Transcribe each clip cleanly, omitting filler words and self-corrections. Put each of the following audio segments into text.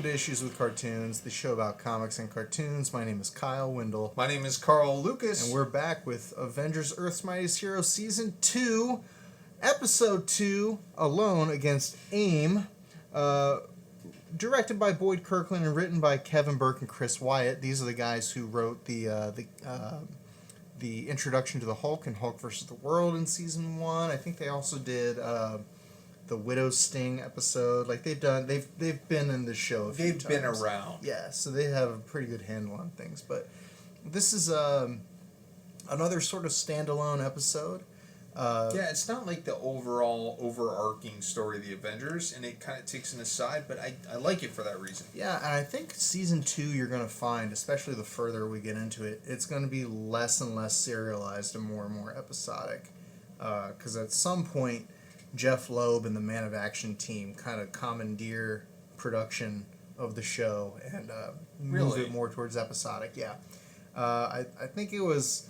to Issues with Cartoons, the show about comics and cartoons. My name is Kyle Windle. My name is Carl Lucas. And we're back with Avengers Earth's Mightiest Heroes Season 2, Episode 2, Alone Against AIM. Directed by Boyd Kirkland and written by Kevin Burke and Chris Wyatt. These are the guys who wrote the introduction to the Hulk and Hulk vs. the World in Season 1. I think they also did... the Widow's Sting episode, like they've been in the show a few times. They've been around. Yeah, so they have a pretty good handle on things. But this is another sort of standalone episode. Yeah, it's not like the overall overarching story of the Avengers, and it kind of takes an aside, but I like it for that reason. Yeah, and I think Season 2 you're going to find, especially the further we get into it, it's going to be less and less serialized and more episodic. Because at some point... Jeff Loeb and the Man of Action team kind of commandeer production of the show and move it more towards episodic. Yeah, I think it was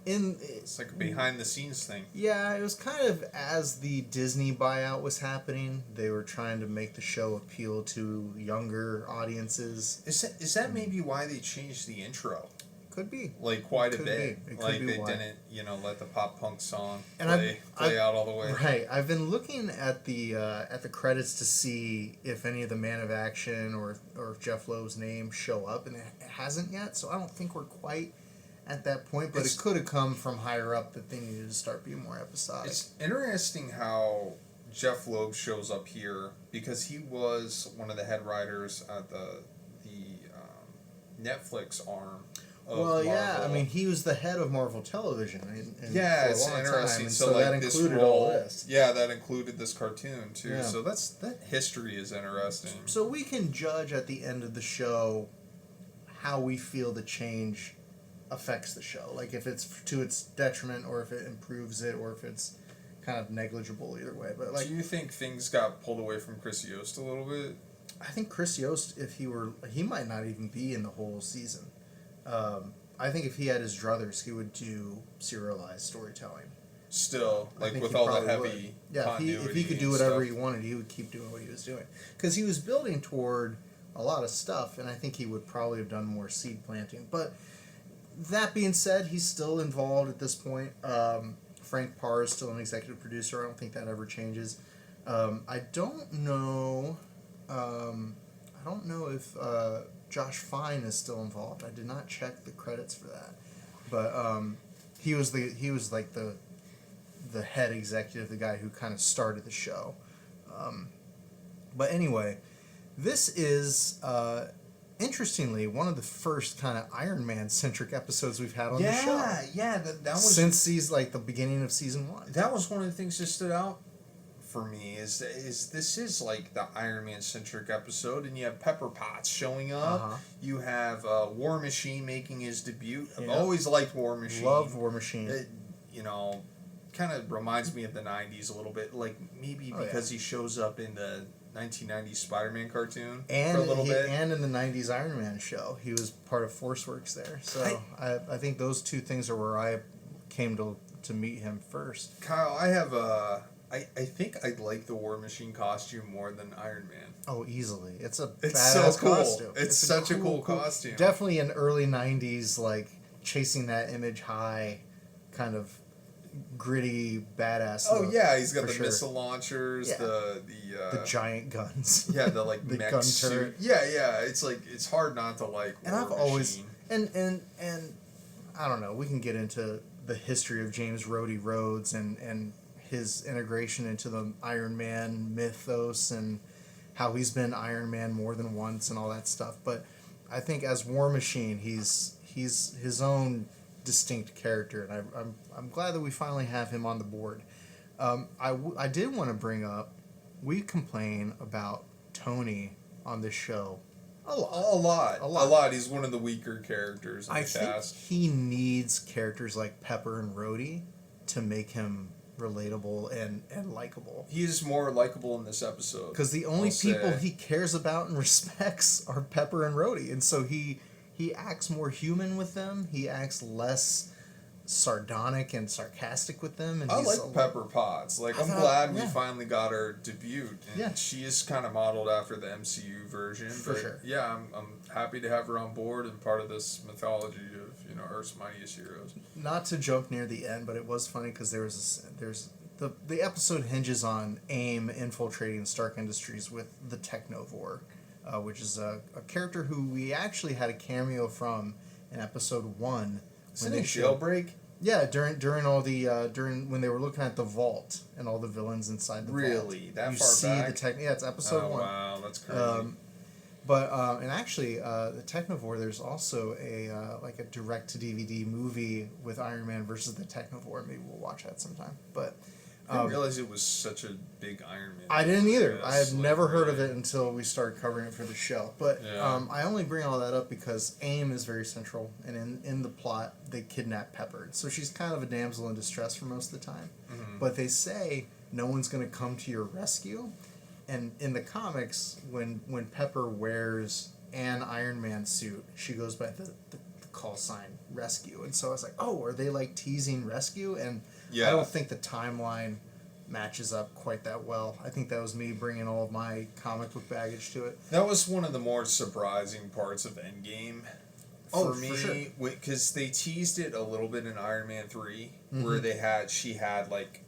It's like a behind-the-scenes thing. Yeah, it was kind of as the Disney buyout was happening. They were trying to make the show appeal to younger audiences. Is that maybe why they changed the intro? Could be. Like quite a bit. Like they didn't, let the pop punk song play out all the way. Right. I've been looking at the credits to see if any of the Man of Action or if Jeff Loeb's name show up, and it hasn't yet. So I don't think we're quite at that point, but it could have come from higher up that they needed to start being more episodic. It's interesting how Jeff Loeb shows up here because he was one of the head writers at the Netflix arm. Well, yeah, I mean, he was the head of Marvel Television. Yeah, it's interesting. Time, so that included all this. Yeah, that included this cartoon, too. Yeah. So that history is interesting. So we can judge at the end of the show how we feel the change affects the show. Like, if it's to its detriment or if it improves it or if it's kind of negligible either way. But do you think things got pulled away from Chris Yost a little bit? I think Chris Yost, if he might not even be in the whole season. I think if he had his druthers, he would do serialized storytelling. Still, like with all the heavy continuity. If he could do whatever he wanted, he would keep doing what he was doing. Because he was building toward a lot of stuff, and I think he would probably have done more seed planting. But that being said, he's still involved at this point. Frank Parr is still an executive producer. I don't think that ever changes. I don't know if... Josh Fine is still involved. I did not check the credits for that, but he was like the head executive, the guy who kind of started the show. But anyway, this is interestingly one of the first kind of Iron Man centric episodes we've had on the show. Yeah, that was since the beginning of Season 1. That was one of the things that stood out for me is this is like the Iron Man centric episode, and you have Pepper Potts showing up. You have War Machine making his debut. I've always liked War Machine. Love War Machine. It, kind of reminds me of the 90s a little bit, like maybe because he shows up in the 1990s Spider-Man cartoon for a little bit, and in the 90s Iron Man show. He was part of ForceWorks there. So I think those two things are where I came to meet him first. Kyle, I have I think I'd like the War Machine costume more than Iron Man. Oh, easily. It's badass so cool. Costume. It's such a cool costume. Definitely an early 90s, like, chasing that image high, kind of gritty, badass look. Oh, yeah, he's got the missile launchers, the giant guns. Yeah, the, like, the mech gun suit. turret. Yeah, it's like, it's hard not to like and War I've Machine. always... And I don't know, we can get into the history of James Rhodey Rhodes and his integration into the Iron Man mythos and how he's been Iron Man more than once and all that stuff. But I think as War Machine, he's his own distinct character, and I'm glad that we finally have him on the board. I did want to bring up, we complain about Tony on this show a lot. He's one of the weaker characters in the cast. I think he needs characters like Pepper and Rhodey to make him relatable and likable. He is more likable in this episode. Because the only people he cares about and respects are Pepper and Rhodey. And so he acts more human with them. He acts less sardonic and sarcastic with them. And I he's like Pepper Potts. Like, I'm glad we finally got her debut. And she is kind of modeled after the MCU version. For sure. Yeah, I'm happy to have her on board and part of this mythology of, you know, Earth's mightiest heroes. Not to jump near the end, but it was funny because the episode hinges on AIM infiltrating Stark Industries with the Technovore, which is a character who we actually had a cameo from in episode 1. Isn't it Jailbreak? Yeah, during all the during when they were looking at the vault and all the villains inside the vault. Really? That you far see back? it's episode 1. Wow, that's crazy. And actually, the Technovore, there's also a like a direct to DVD movie with Iron Man versus the Technovore. Maybe we'll watch that sometime. But I didn't realize it was such a big Iron Man. I didn't either. I had never heard of it until we started covering it for the show. But I only bring all that up because AIM is very central, and in the plot, they kidnap Pepper. So she's kind of a damsel in distress for most of the time. Mm-hmm. But they say no one's going to come to your rescue. And in the comics, when Pepper wears an Iron Man suit, she goes by the call sign Rescue. And so I was like, oh, are they like teasing Rescue? And I don't think the timeline matches up quite that well. I think that was me bringing all of my comic book baggage to it. That was one of the more surprising parts of Endgame for me. Because they teased it a little bit in Iron Man 3, where she had like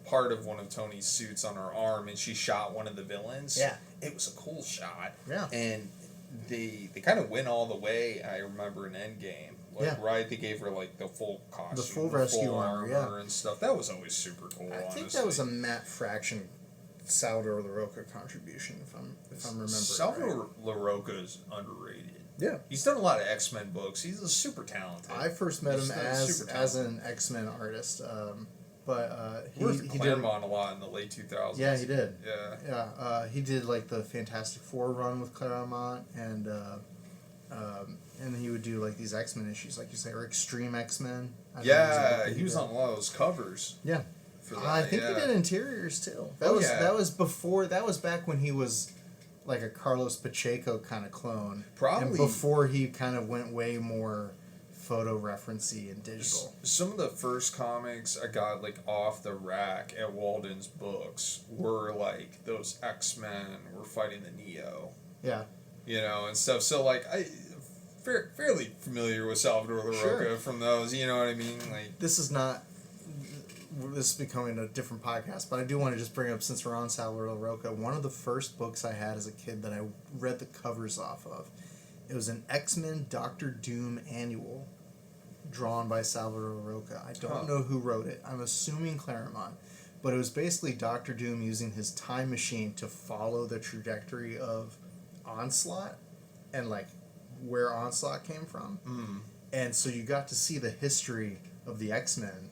part of one of Tony's suits on her arm and she shot one of the villains. Yeah. It was a cool shot. Yeah. And they kind of went all the way, I remember, in Endgame. Like, right, they gave her like the full costume, the full rescue full armor, and stuff. That was always super cool. I think that was a Matt Fraction, Salvador LaRocca contribution, if I'm remembering. Salvador LaRocca is underrated. Yeah, he's done a lot of X-Men books. He's a super talented. I first met him as an X-Men artist, but he did Claremont a lot in the late 2000s. Yeah, he did. Yeah, he did like the Fantastic Four run with Claremont, and he would do like these X-Men issues, like you say, or Extreme X-Men. He was on a lot of those covers. Yeah, for that, I think he did interiors too. That was before. That was back when he was like a Carlos Pacheco kind of clone. Probably. And before he kind of went way more photo referencey and digital. Some of the first comics I got like off the rack at Walden's Books were like those X-Men were fighting the Neo. Yeah. You know, and stuff. So like fairly familiar with Salvador LaRocca from those, you know what I mean? Like, this is becoming a different podcast, but I do want to just bring up, since we're on Salvador LaRocca, one of the first books I had as a kid that I read the covers off of, it was an X-Men Doctor Doom annual drawn by Salvador LaRocca. I don't know who wrote it. I'm assuming Claremont. But it was basically Doctor Doom using his time machine to follow the trajectory of Onslaught and like where Onslaught came from. And so you got to see the history of the X-Men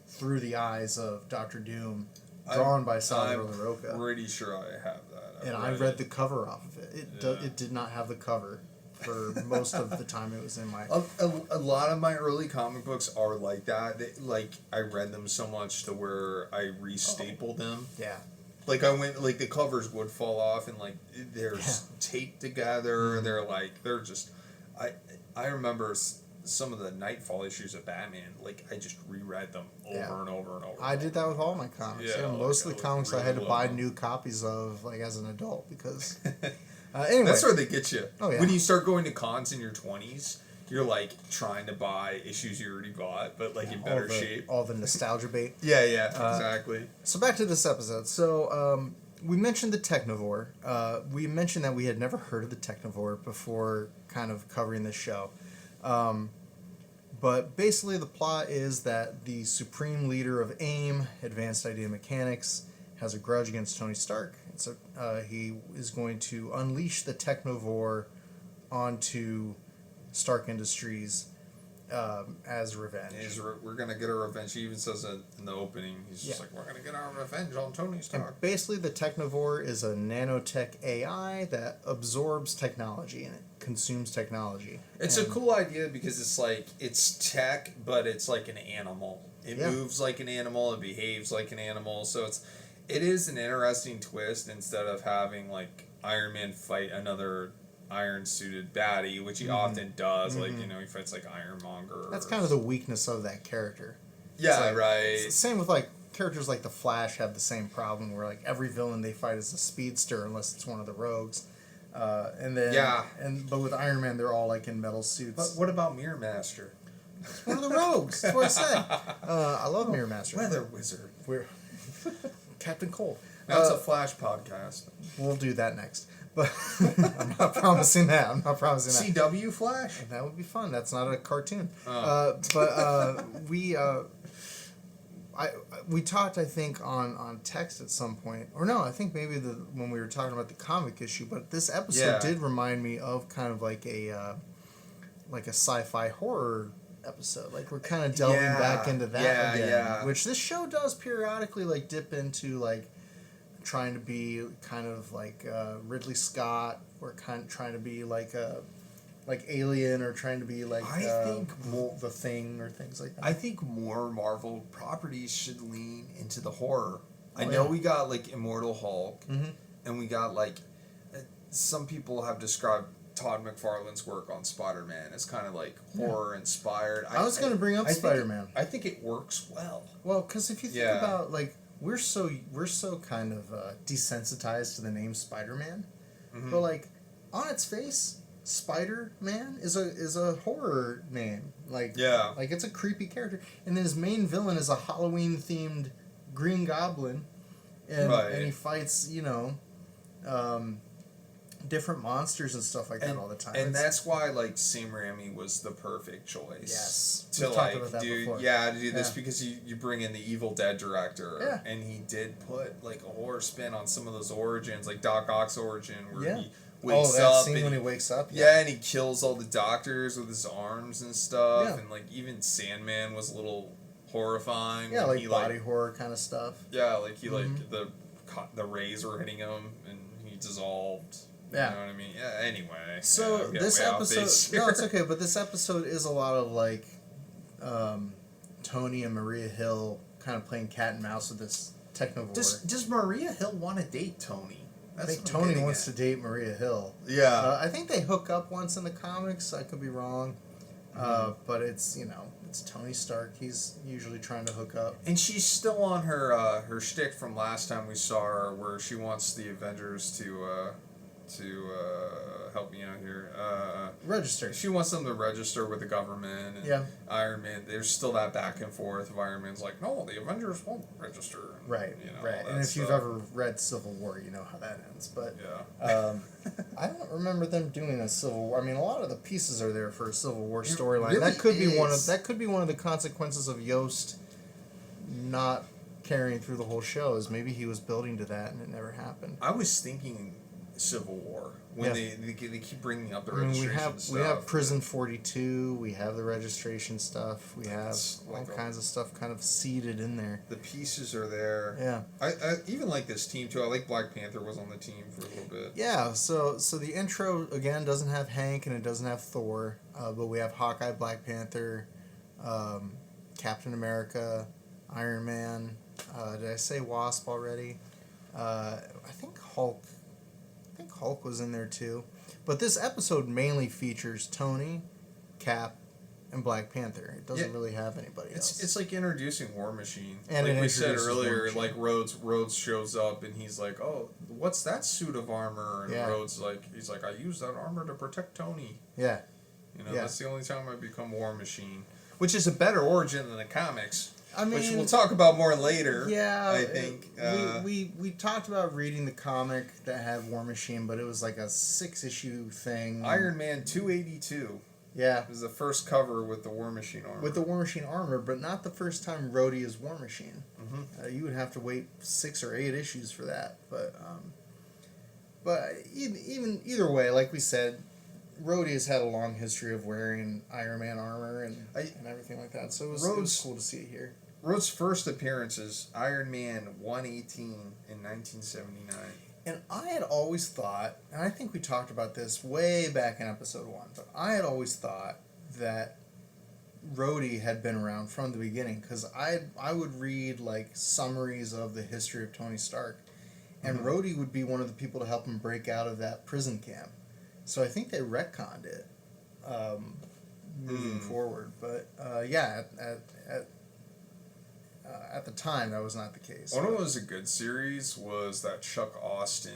through the eyes of Doctor Doom, drawn by Salvador LaRocca. I'm pretty sure I have that. I read the cover off of it. It did not have the cover for most of the time it was in my... A lot of my early comic books are like that. I read them so much to where I restapled them. Yeah. Like, I went, like, the covers would fall off and, like, they're taped together. They're just... I remember some of the Nightfall issues of Batman, like, I just reread them over and over and over. I did that with all my comics. Yeah, most of the comics really I had to buy new copies of, like, as an adult, because... Anyway. That's where they get you. Oh, yeah. When you start going to cons in your 20s, you're, like, trying to buy issues you already bought, but, like, in better shape. All the nostalgia bait. Yeah, exactly. So back to this episode. So, we mentioned the Technovore. We mentioned that we had never heard of the Technovore before kind of covering this show. But basically the plot is that the supreme leader of AIM, Advanced Idea Mechanics, has a grudge against Tony Stark. And so he is going to unleash the Technovore onto Stark Industries as revenge. We're going to get our revenge. He even says it in the opening. He's just like, we're going to get our revenge on Tony Stark. And basically, the Technovore is a nanotech AI that absorbs technology and it consumes technology. It's a cool idea because it's like, it's tech, but it's like an animal. It moves like an animal. It behaves like an animal. So it is an interesting twist. Instead of having like Iron Man fight another iron suited baddie, which he often does. Like, you know, he fights like Ironmonger. That's kind of the weakness of that character. Yeah, like, right. Same with like characters like the Flash have the same problem where like every villain they fight is a speedster unless it's one of the rogues. But with Iron Man they're all like in metal suits. But what about Mirror Master? It's one of the rogues. That's what I said. I love Mirror Master. Weather Wizard. We're Captain Cold. Now it's a Flash podcast. We'll do that next. But I'm not promising that. CW Flash? That would be fun. That's not a cartoon. Oh. We talked, I think, on text at some point. Or no, I think maybe when we were talking about the comic issue. But this episode did remind me of kind of like a sci-fi horror episode. Like we're kind of delving back into that again. Yeah. Which this show does periodically like dip into like trying to be kind of like Ridley Scott or trying to be like Alien or trying to be like The Thing or things like that. I think more Marvel properties should lean into the horror. I know we got like Immortal Hulk and we got like some people have described Todd McFarlane's work on Spider-Man as kind of like horror inspired. I was going to bring up Spider-Man. I think it works well. Well, because if you think about like we're so kind of desensitized to the name Spider-Man, but like on its face, Spider-Man is a horror name. Like it's a creepy character, and his main villain is a Halloween themed Green Goblin, and he fights different monsters and stuff like that all the time. And that's why like Sam Raimi was the perfect choice. Yes. To do this because you bring in the Evil Dead director and he did put like a horror spin on some of those origins, like Doc Ock's origin where he wakes up scene when he wakes up. And he kills all the doctors with his arms and stuff and like even Sandman was a little horrifying. Yeah, like body horror kind of stuff. Yeah, like he like the rays were hitting him and he dissolved. Yeah. You know what I mean? Yeah, anyway. So this episode... No, it's okay, but this episode is a lot of, like, Tony and Maria Hill kind of playing cat and mouse with this technovore. Does Maria Hill want to date Tony? I think Tony wants to date Maria Hill. Yeah. I think they hook up once in the comics. I could be wrong. But it's, it's Tony Stark. He's usually trying to hook up. And she's still on her shtick from last time we saw her where she wants the Avengers to help me out here. Register. She wants them to register with the government. And Iron Man, there's still that back and forth of Iron Man's like, no, the Avengers won't register. And, right. And if you've ever read Civil War, you know how that ends. But I don't remember them doing a Civil War. I mean, a lot of the pieces are there for a Civil War storyline. Really that could be one of the consequences of Yost not carrying through the whole show. Is maybe he was building to that and it never happened. I was thinking Civil War when they keep bringing up the registration stuff. We have Prison 42. We have the registration stuff. We have all kinds of stuff kind of seeded in there. The pieces are there. Yeah. I even like this team too. I like Black Panther was on the team for a little bit. Yeah. So the intro again doesn't have Hank and it doesn't have Thor, but we have Hawkeye, Black Panther, Captain America, Iron Man. Did I say Wasp already? I think Hulk was in there too. But this episode mainly features Tony, Cap, and Black Panther. It doesn't really have anybody else. It's like introducing War Machine. And like we said earlier, like Rhodes shows up and he's like, oh, what's that suit of armor? And Rhodes he's like, I use that armor to protect Tony. Yeah. That's the only time I become War Machine. Which is a better origin than the comics. I mean, which we'll talk about more later. Yeah, I think we talked about reading the comic that had War Machine, but it was like a 6-issue thing. Iron Man 282. Yeah, it was the first cover with the War Machine armor. With the War Machine armor, but not the first time Rhodey is War Machine. You would have to wait 6 or 8 issues for that. But even either way, like we said, Rhodey has had a long history of wearing Iron Man armor and everything like that, so it was cool to see it here. Rhodes' first appearance is Iron Man 118 in 1979. And I had always thought, and I think we talked about this way back in episode 1, but I had always thought that Rhodey had been around from the beginning, because I would read like summaries of the history of Tony Stark, and Rhodey would be one of the people to help him break out of that prison camp. So I think they retconned it moving forward. But yeah, at the time, that was not the case. One of them was a good series was that Chuck Austin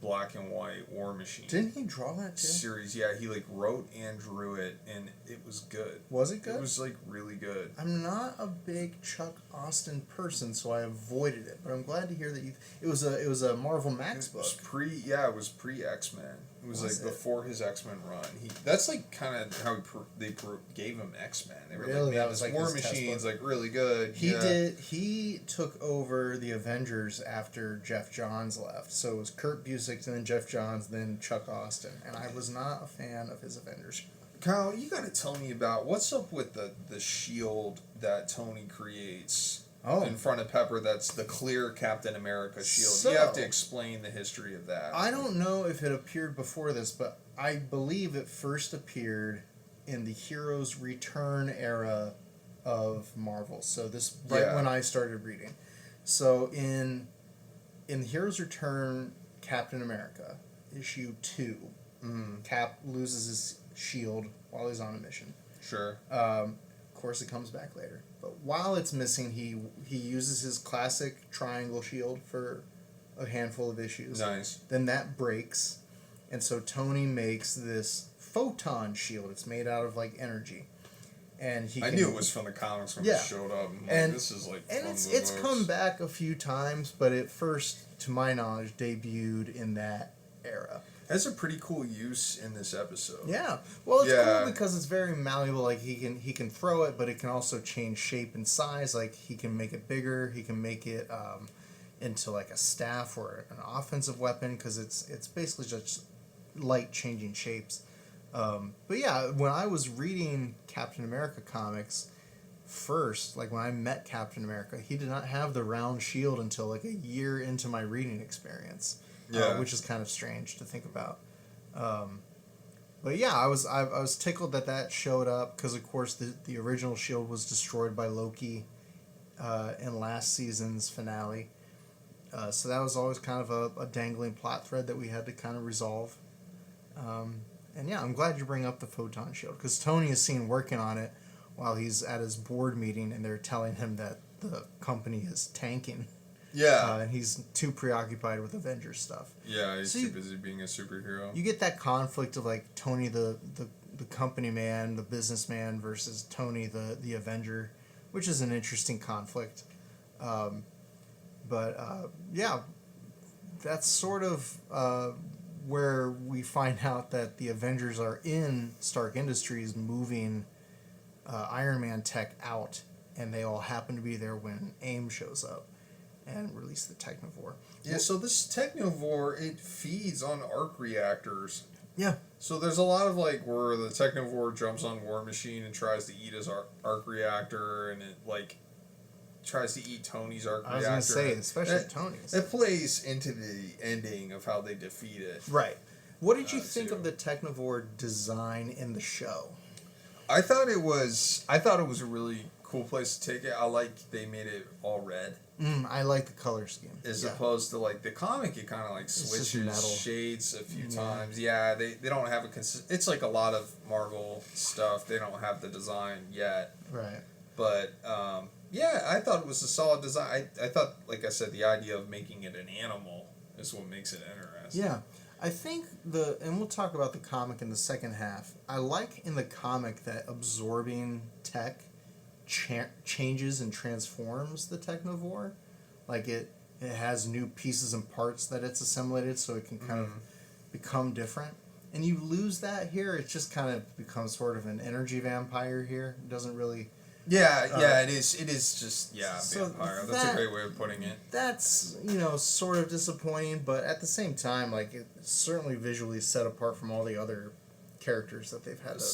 black and white War Machine. Didn't he draw that too? Series, yeah, he like wrote and drew it, and it was good. Was it good? It was like really good. I'm not a big Chuck Austin person, so I avoided it. But I'm glad to hear that you. It was a Marvel Max book. It was pre X-Men. It was like before his X-Men run. That's like kind of how they gave him X-Men. They were really, like, that was like War his Machine's like really good. He took over the Avengers after Jeff Johns left. So it was Kurt Busiek, then Jeff Johns, then Chuck Austin, and I was not a fan of his Avengers. Kyle, you got to tell me about what's up with the shield that Tony creates. In front of Pepper, that's the clear Captain America shield. So, you have to explain the history of that. I don't know if it appeared before this, but I believe it first appeared in the Heroes Return era of Marvel. So this when I started reading. So in the Heroes Return Captain America, issue 2, Cap loses his shield while he's on a mission. Sure. Of course, it comes back later. But while it's missing, he uses his classic triangle shield for a handful of issues. Nice. Then that breaks, and so Tony makes this photon shield. It's made out of like energy, and I knew it was from the comics when it showed up. And this is like and it's come back a few times, but it first, to my knowledge, debuted in that era. That's a pretty cool use in this episode. Yeah. Well, it's cool because it's very malleable. Like he can throw it, but it can also change shape and size. Like he can make it bigger. He can make it into like a staff or an offensive weapon because it's basically just light changing shapes. But yeah, when I was reading Captain America comics first, like when I met Captain America, he did not have the round shield until like a year into my reading experience. Which is kind of strange to think about. But yeah, I was tickled that showed up because of course the original shield was destroyed by Loki in last season's finale. So that was always kind of a dangling plot thread that we had to kind of resolve. And yeah, I'm glad you bring up the photon shield because Tony is seen working on it while he's at his board meeting and they're telling him that the company is tanking. Yeah. And he's too preoccupied with Avengers stuff. Yeah, he's too busy being a superhero. You get that conflict of like Tony the company man, the businessman versus Tony the Avenger, which is an interesting conflict. Yeah, that's sort of where we find out that the Avengers are in Stark Industries moving Iron Man tech out, and they all happen to be there when AIM shows up and release the Technovore. Yeah, so this Technovore, it feeds on arc reactors. Yeah. So there's a lot of like where the Technovore jumps on War Machine and tries to eat his arc reactor, and it like tries to eat Tony's arc reactor. I was going to say, especially Tony's. It plays into the ending of how they defeat it. Right. What did you think of the Technovore design in the show? I thought it was a really cool place to take it. I like they made it all red. I like the color scheme. As opposed to like the comic, it kind of like switches shades a few times. Yeah, they don't have it's like a lot of Marvel stuff. They don't have the design yet. Right. But yeah, I thought it was a solid design. I thought, like I said, the idea of making it an animal is what makes it interesting. Yeah. I think and we'll talk about the comic in the second half. I like in the comic that absorbing tech changes and transforms the Technovore. Like it has new pieces and parts that it's assimilated so it can kind of become different. And you lose that here. It just kind of becomes sort of an energy vampire here. It doesn't really... it is just, vampire. That's a great way of putting it. That's, sort of disappointing, but at the same time, like, it's certainly visually set apart from all the other characters that they've had to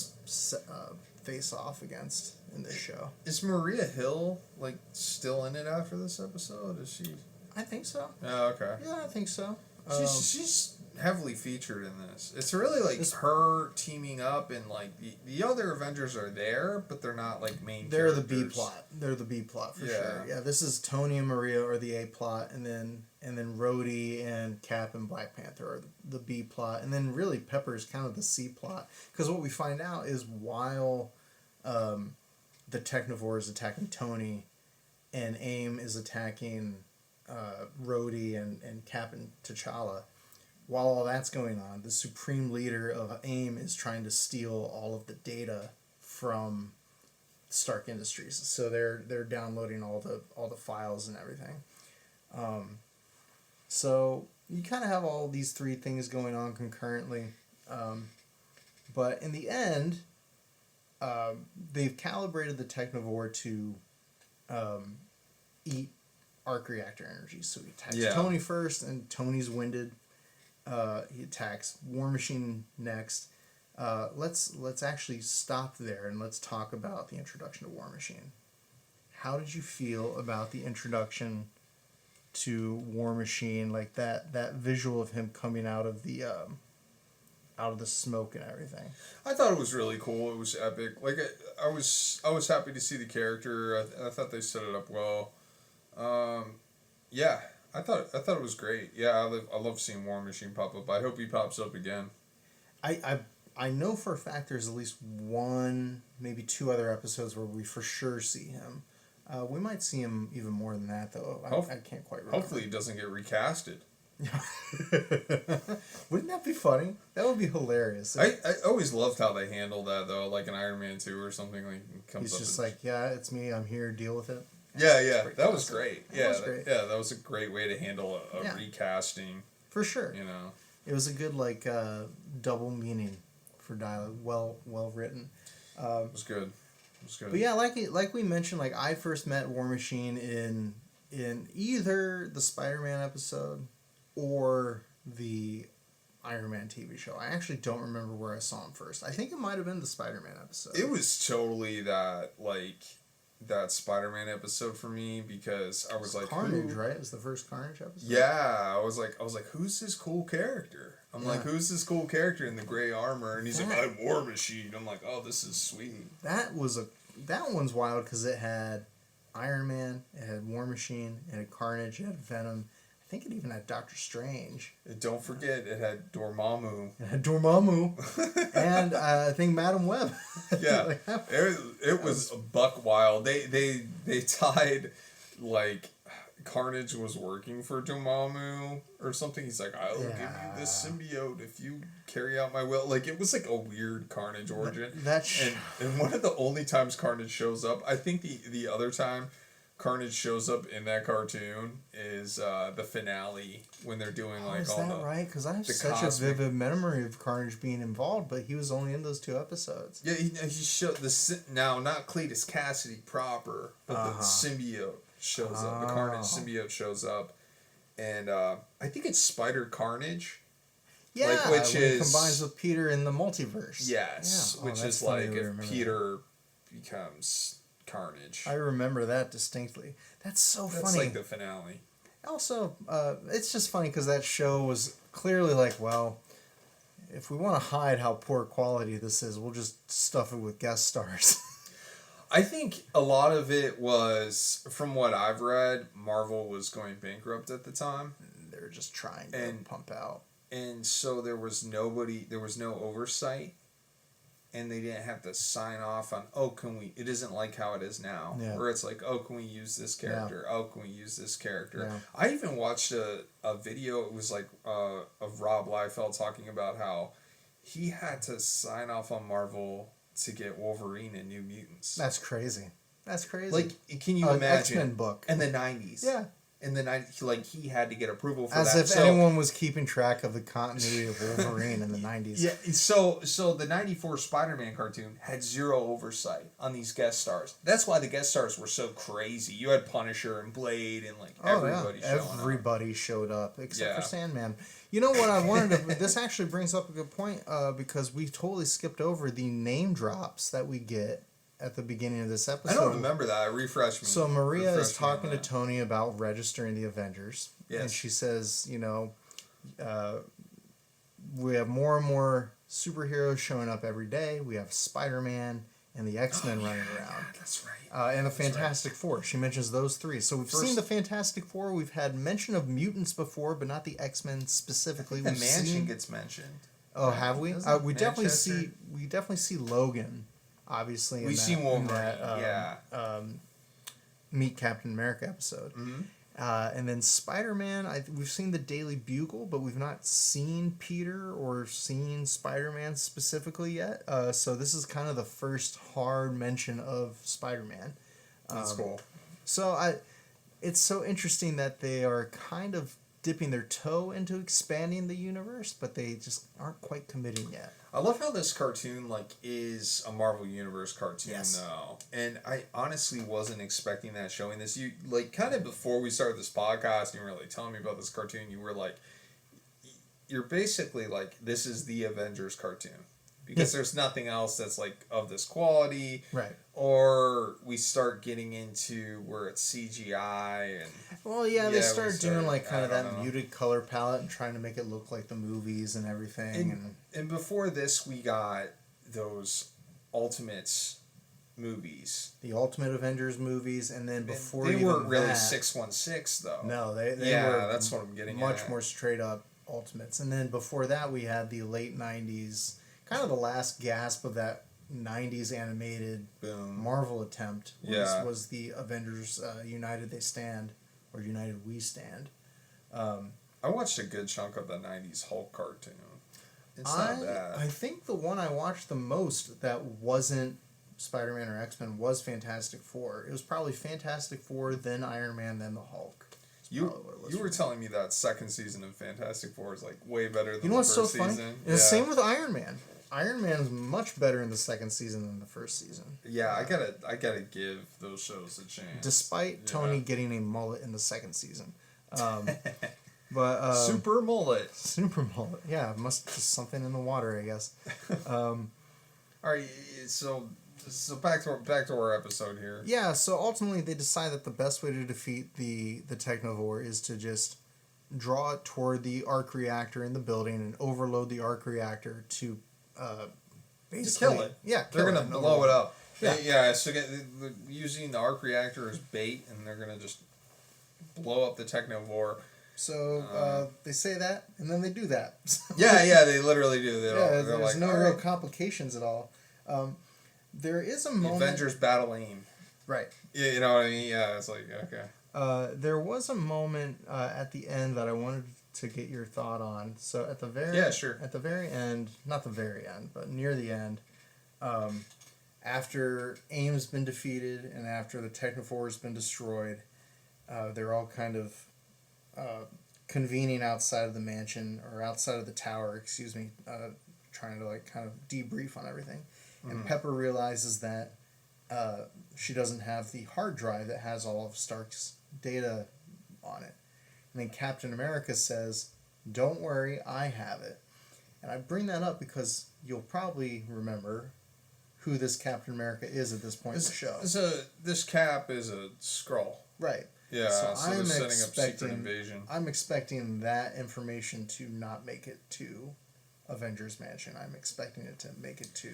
face off against in this show. Is Maria Hill, like, still in it after this episode? Is she... I think so. Oh, okay. Yeah, I think so. She's heavily featured in this. It's really like her teaming up, and like the other Avengers are there, but they're not like main They're characters. the B plot. They're the B plot for sure. Yeah, this is Tony and Maria are the A plot, and then and then Rhodey and Cap and Black Panther are the B plot, and then really Pepper is kind of the C plot, because what we find out is while the Technivore is attacking Tony, and AIM is attacking Rhodey and Cap and T'Challa. While all that's going on, the supreme leader of AIM is trying to steal all of the data from Stark Industries. So they're downloading all the files and everything. So you kind of have all these three things going on concurrently. But in the end, they've calibrated the Technivore to eat arc reactor energy. So he attacks Tony first, and Tony's winded. He attacks War Machine next. Let's actually stop there and let's talk about the introduction to War Machine. How did you feel about the introduction to War Machine? Like that visual of him coming out of the smoke and everything. I thought it was really cool. It was epic. Like I was happy to see the character. I thought they set it up well. Yeah. I thought it was great. Yeah, I love seeing War Machine pop up. I hope he pops up again. I know for a fact there's at least one, maybe two other episodes where we for sure see him. We might see him even more than that, though. I can't quite remember. Hopefully he doesn't get recasted. Wouldn't that be funny? That would be hilarious. I always loved how they handled that, though. Like in Iron Man 2 or something. Like comes he's up just like, yeah, it's me. I'm here. Deal with it. Yeah, that was great. Yeah, that was a great way to handle a recasting. For sure. You know, it was a good double meaning for dialogue. Well written. It was good. But yeah, like we mentioned, like I first met War Machine in either the Spider-Man episode or the Iron Man TV show. I actually don't remember where I saw him first. I think it might have been the Spider-Man episode. It was totally that Spider-Man episode for me, because I was like, Carnage, right? It was the first Carnage episode. Yeah, I was like, who's this cool character? I'm like, who's this cool character in the gray armor? And he's like, I'm War Machine. I'm like, oh, this is sweet. That one's wild because it had Iron Man, it had War Machine, it had Carnage, it had Venom. I think it even had Doctor Strange. And don't forget, it had Dormammu. And I think Madam Web. Yeah, it was buck wild. They tied, like, Carnage was working for Dormammu or something. He's like, I'll give you this symbiote if you carry out my will. Like, it was like a weird Carnage origin. And one of the only times Carnage shows up, I think the other time Carnage shows up in that cartoon is the finale when they're doing is that right? Because I have such a vivid memory of Carnage being involved, but he was only in those 2 episodes. Yeah, he showed now not Cletus Cassidy proper, but the symbiote shows up. The Carnage symbiote shows up, and I think it's Spider Carnage. Yeah, which combines with Peter in the multiverse. Yes, which is like if Peter becomes Carnage. I remember that distinctly. That's so funny. That's like the finale. Also, it's just funny because that show was clearly like, well, if we want to hide how poor quality this is, we'll just stuff it with guest stars. I think a lot of it was, from what I've read, Marvel was going bankrupt at the time. They were just trying to pump out. And so there was no oversight. And they didn't have to sign off on, it isn't like how it is now. Yeah. Where it's like, can we use this character? Yeah. Can we use this character? Yeah. I even watched a video, it was like of Rob Liefeld talking about how he had to sign off on Marvel to get Wolverine and New Mutants. That's crazy. Like, can you imagine? X-Men book. In the 90s. Yeah. In the 90s, like, he had to get approval for that. As if anyone was keeping track of the continuity of Wolverine in the 90s. Yeah, so the 94 Spider-Man cartoon had zero oversight on these guest stars. That's why the guest stars were so crazy. You had Punisher and Blade and, like, everybody showed up, except for Sandman. You know what I wanted to... This actually brings up a good point, because we totally skipped over the name drops that we get at the beginning of this episode. I don't remember that. Refresh me. So Maria is talking to Tony about registering the Avengers. Yes. And she says, we have more and more superheroes showing up every day. We have Spider-Man and the X-Men running around. Yeah, that's right. And the Fantastic Four. She mentions those three. So we've seen the Fantastic Four. We've had mention of mutants before, but not the X-Men specifically. The Mansion gets mentioned. Oh, have we? We definitely see Logan, obviously. We see Wolverine. Meet Captain America episode. Mm-hmm. And then Spider-Man, we've seen the Daily Bugle, but we've not seen Peter or seen Spider-Man specifically yet. So this is kind of the first hard mention of Spider-Man. That's cool. So it's so interesting that they are kind of dipping their toe into expanding the universe, but they just aren't quite committing yet. I love how this cartoon is a Marvel Universe cartoon though. And I honestly wasn't expecting that showing this. You kind of before we started this podcast, you were telling me about this cartoon, you were you're basically this is the Avengers cartoon. Because there's nothing else that's of this quality. Right. Or we start getting into where it's CGI and they start doing kind of that muted color palette and trying to make it look like the movies and everything. And before this we got those Ultimates movies. The Ultimate Avengers movies, and then before they weren't really 616 though. No, they were that's what I'm getting much at. more straight up Ultimates. And then before that we had the late 90s, kind of the last gasp of that 90s animated Marvel attempt was the Avengers United They Stand, or United We Stand. I watched a good chunk of the 90s Hulk cartoon. It's not bad. I think the one I watched the most that wasn't Spider-Man or X-Men was Fantastic Four. It was probably Fantastic Four, then Iron Man, then the Hulk. You were telling me that second season of Fantastic Four is way better than the first what's so funny? season. And the same with Iron Man. Iron Man is much better in the second season than the first season. Yeah, I gotta give those shows a chance. Despite Tony getting a mullet in the second season. But super mullet. Super mullet. Yeah, must just something in the water, I guess. All right, so back to our episode here. Yeah, so ultimately they decide that the best way to defeat the Technovore is to just draw it toward the arc reactor in the building and overload the arc reactor to basically kill it. Yeah, they're gonna blow it up. Yeah. So using the arc reactor as bait, and they're gonna just blow up the Technovore. So they say that, and then they do that. Yeah, they literally do. There's no real complications at all. There is a moment. Avengers battle aim. Right. Yeah, you know what I mean. Yeah, it's okay. There was a moment at the end that I wanted to get your thought on. So at the very at the very end, not the very end, but near the end, after AIM's been defeated and after the Technophore has been destroyed, they're all kind of convening outside of the mansion or outside of the tower. Trying to kind of debrief on everything, and Pepper realizes that she doesn't have the hard drive that has all of Stark's data on it. And then Captain America says, "Don't worry, I have it." And I bring that up because you'll probably remember who this Captain America is at this point in the show. This Cap is a Skrull. Right. Yeah, so they're setting up Secret Invasion. I'm expecting that information to not make it to Avengers Mansion. I'm expecting it to make it to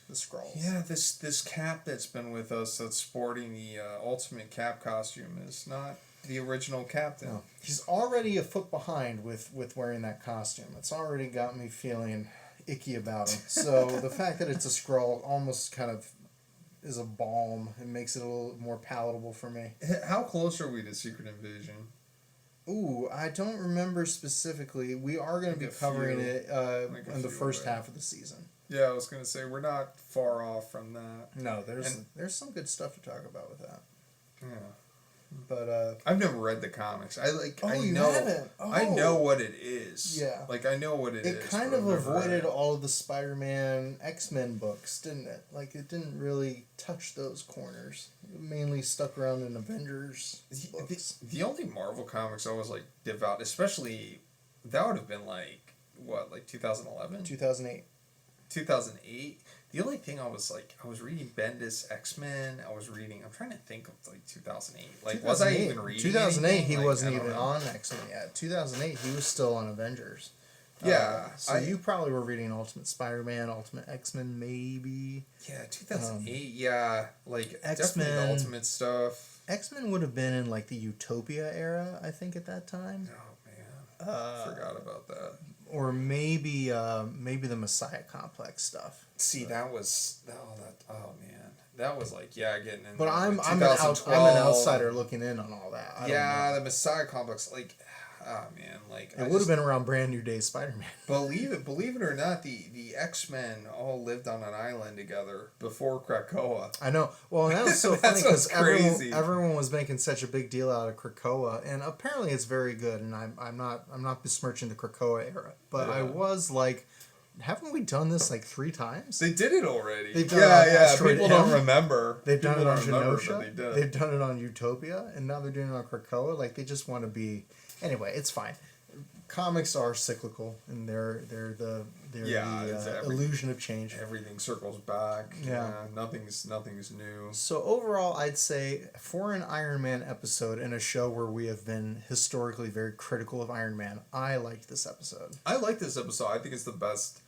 the Skrulls. Yeah, this Cap that's been with us, that's sporting the Ultimate Cap costume, is not the original Captain. No. He's already a foot behind with wearing that costume. It's already got me feeling icky about him. So the fact that it's a Skrull almost kind of is a balm. It makes it a little more palatable for me. How close are we to Secret Invasion? Ooh, I don't remember specifically. We are going to be covering it in the first half of the season. Yeah, I was going to say, we're not far off from that. No, there's some good stuff to talk about with that. Yeah. But I've never read the comics. I haven't? Oh. I know what it is. Yeah. I know what it is. It kind of avoided all of the Spider-Man X-Men books, didn't it? It didn't really touch those corners. It mainly stuck around in Avengers books. The only Marvel comics I was devout, especially that would have been 2011? 2008. 2008. The only thing I was reading Bendis X-Men. I'm trying to think of 2008. Was I even reading 2008 anything? He wasn't even on X-Men yet. 2008 he was still on Avengers. Yeah. So you probably were reading Ultimate Spider-Man, Ultimate X-Men, maybe. Yeah, 2008. Yeah, like X-Men, definitely the Ultimate stuff. X-Men would have been in like the Utopia era, I think, at that time. Oh man, forgot about that. Or maybe the Messiah Complex stuff. See, that was man, that was like getting in. But I'm an outsider looking in on all that. I don't know. The Messiah Complex, like, oh man, like it would have been around Brand New Day Spider-Man. Believe it or not, the X-Men all lived on an island together before Krakoa. I know. Well, and that was so funny because everyone was making such a big deal out of Krakoa, and apparently it's very good. And I'm not besmirching the Krakoa era, but I was like, haven't we done this like 3 times? They did it already. They've done it on Asteroid People don't remember. They've done it on Genosha. They've done it on Utopia, and now they're doing it on Krakoa. Like they just want to be. Anyway, it's fine. Comics are cyclical, and they're the illusion of change. Everything circles back. Yeah, nothing's new. So overall, I'd say for an Iron Man episode in a show where we have been historically very critical of Iron Man, I liked this episode. I like this episode. I think it's the best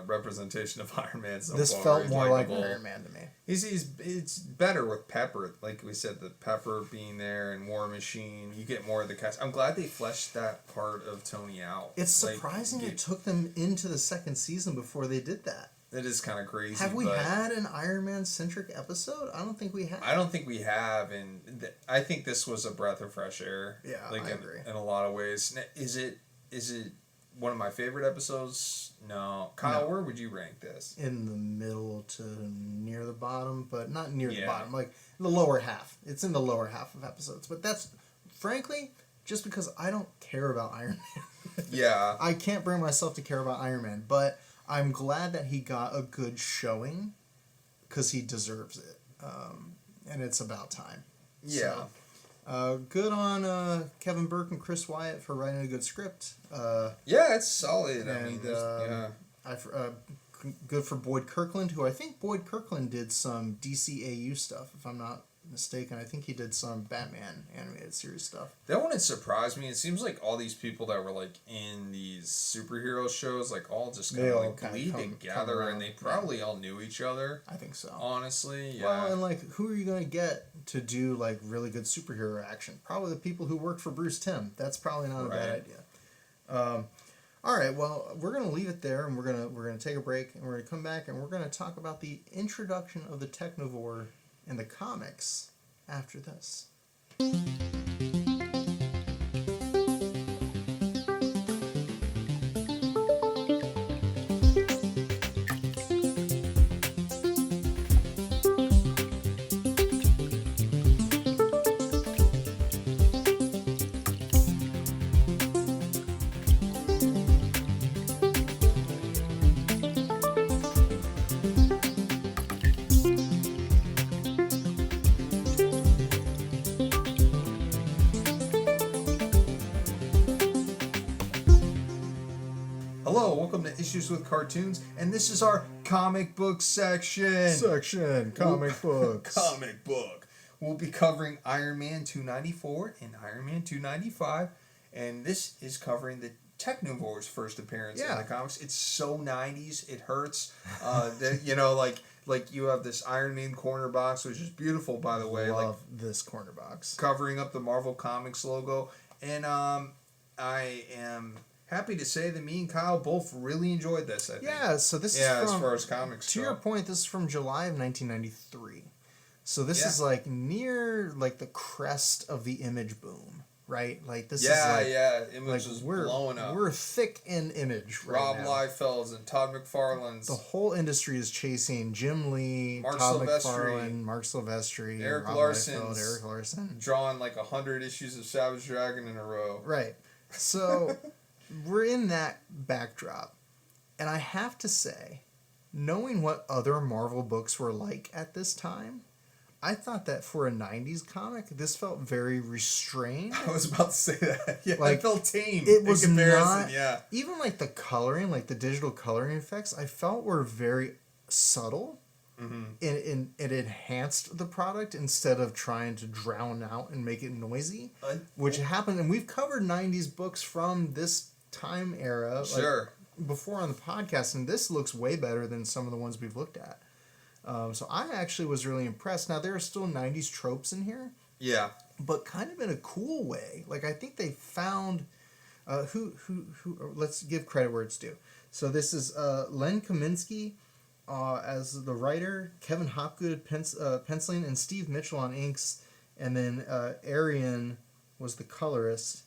representation of Iron Man so this far. Felt more like Iron Man to me. It's better with Pepper, like we said, the Pepper being there and War Machine. You get more of the cast. I'm glad they fleshed that part of Tony out. It's surprising it took them into the 2nd season before they did that. It is kind of crazy. Have we had an Iron Man centric episode? I don't think we have. I don't think we have, and I think this was a breath of fresh air. Yeah, I agree. In a lot of ways. Is it one of my favorite episodes? No. Kyle, where would you rank this? In the middle to near the bottom, but not near the bottom. Like the lower half. It's in the lower half of episodes. But that's, frankly, just because I don't care about Iron Man. Yeah. I can't bring myself to care about Iron Man. But I'm glad that he got a good showing because he deserves it. And it's about time. Yeah. So, good on Kevin Burke and Chris Wyatt for writing a good script. It's solid. And, good for Boyd Kirkland, who I think Boyd Kirkland did some DCAU stuff, if I'm not mistaken. I think he did some Batman animated series stuff. That wouldn't surprise me. It seems like all these people that were like in these superhero shows, like all just kind of like bleed together, and they probably all knew each other. I think so. Honestly, yeah. Well, and like, who are you gonna get to do like really good superhero action? Probably the people who worked for Bruce Timm. That's probably not a bad idea. All right, well, we're gonna leave it there, and we're gonna take a break, and we're gonna come back, and we're gonna talk about the introduction of the Technovore in the comics after this. Hello, welcome to Issues with Cartoons, and this is our comic book section. Comic books. Comic book. We'll be covering Iron Man 294 and Iron Man 295, and this is covering the Technovore's first appearance in the comics. It's so 90s, it hurts. Like you have this Iron Man corner box, which is beautiful, by the way. Love this corner box. Covering up the Marvel Comics logo, and I am happy to say that me and Kyle both really enjoyed this, I think. Yeah, so this is from, as far as comics to your point, this is from July of 1993. So this is like near like the crest of the Image boom, right? Like this is like Image is blowing up. We're thick in Image right now. Rob Liefeld's and Todd McFarlane's. The whole industry is chasing Jim Lee, Todd McFarlane, Mark Silvestri, Eric Rob Larson, drawing like 100 issues of Savage Dragon in a row. Right. So we're in that backdrop, and I have to say, knowing what other Marvel books were like at this time, I thought that for a 90s comic, this felt very restrained. I was about to say that. Yeah, like, it felt tame. It was in comparison, not, even like the coloring, like the digital coloring effects, I felt were very subtle. Mm-hmm. And it enhanced the product instead of trying to drown out and make it noisy, which happened. And we've covered 90s books from this time era. Sure. Like, before on the podcast, and this looks way better than some of the ones we've looked at. So I actually was really impressed. Now, there are still 90s tropes in here. Yeah. But kind of in a cool way. Like, I think they found... who let's give credit where it's due. So this is Len Kaminsky as the writer, Kevin Hopgood penciling, and Steve Mitchell on inks, and then Arian was the colorist.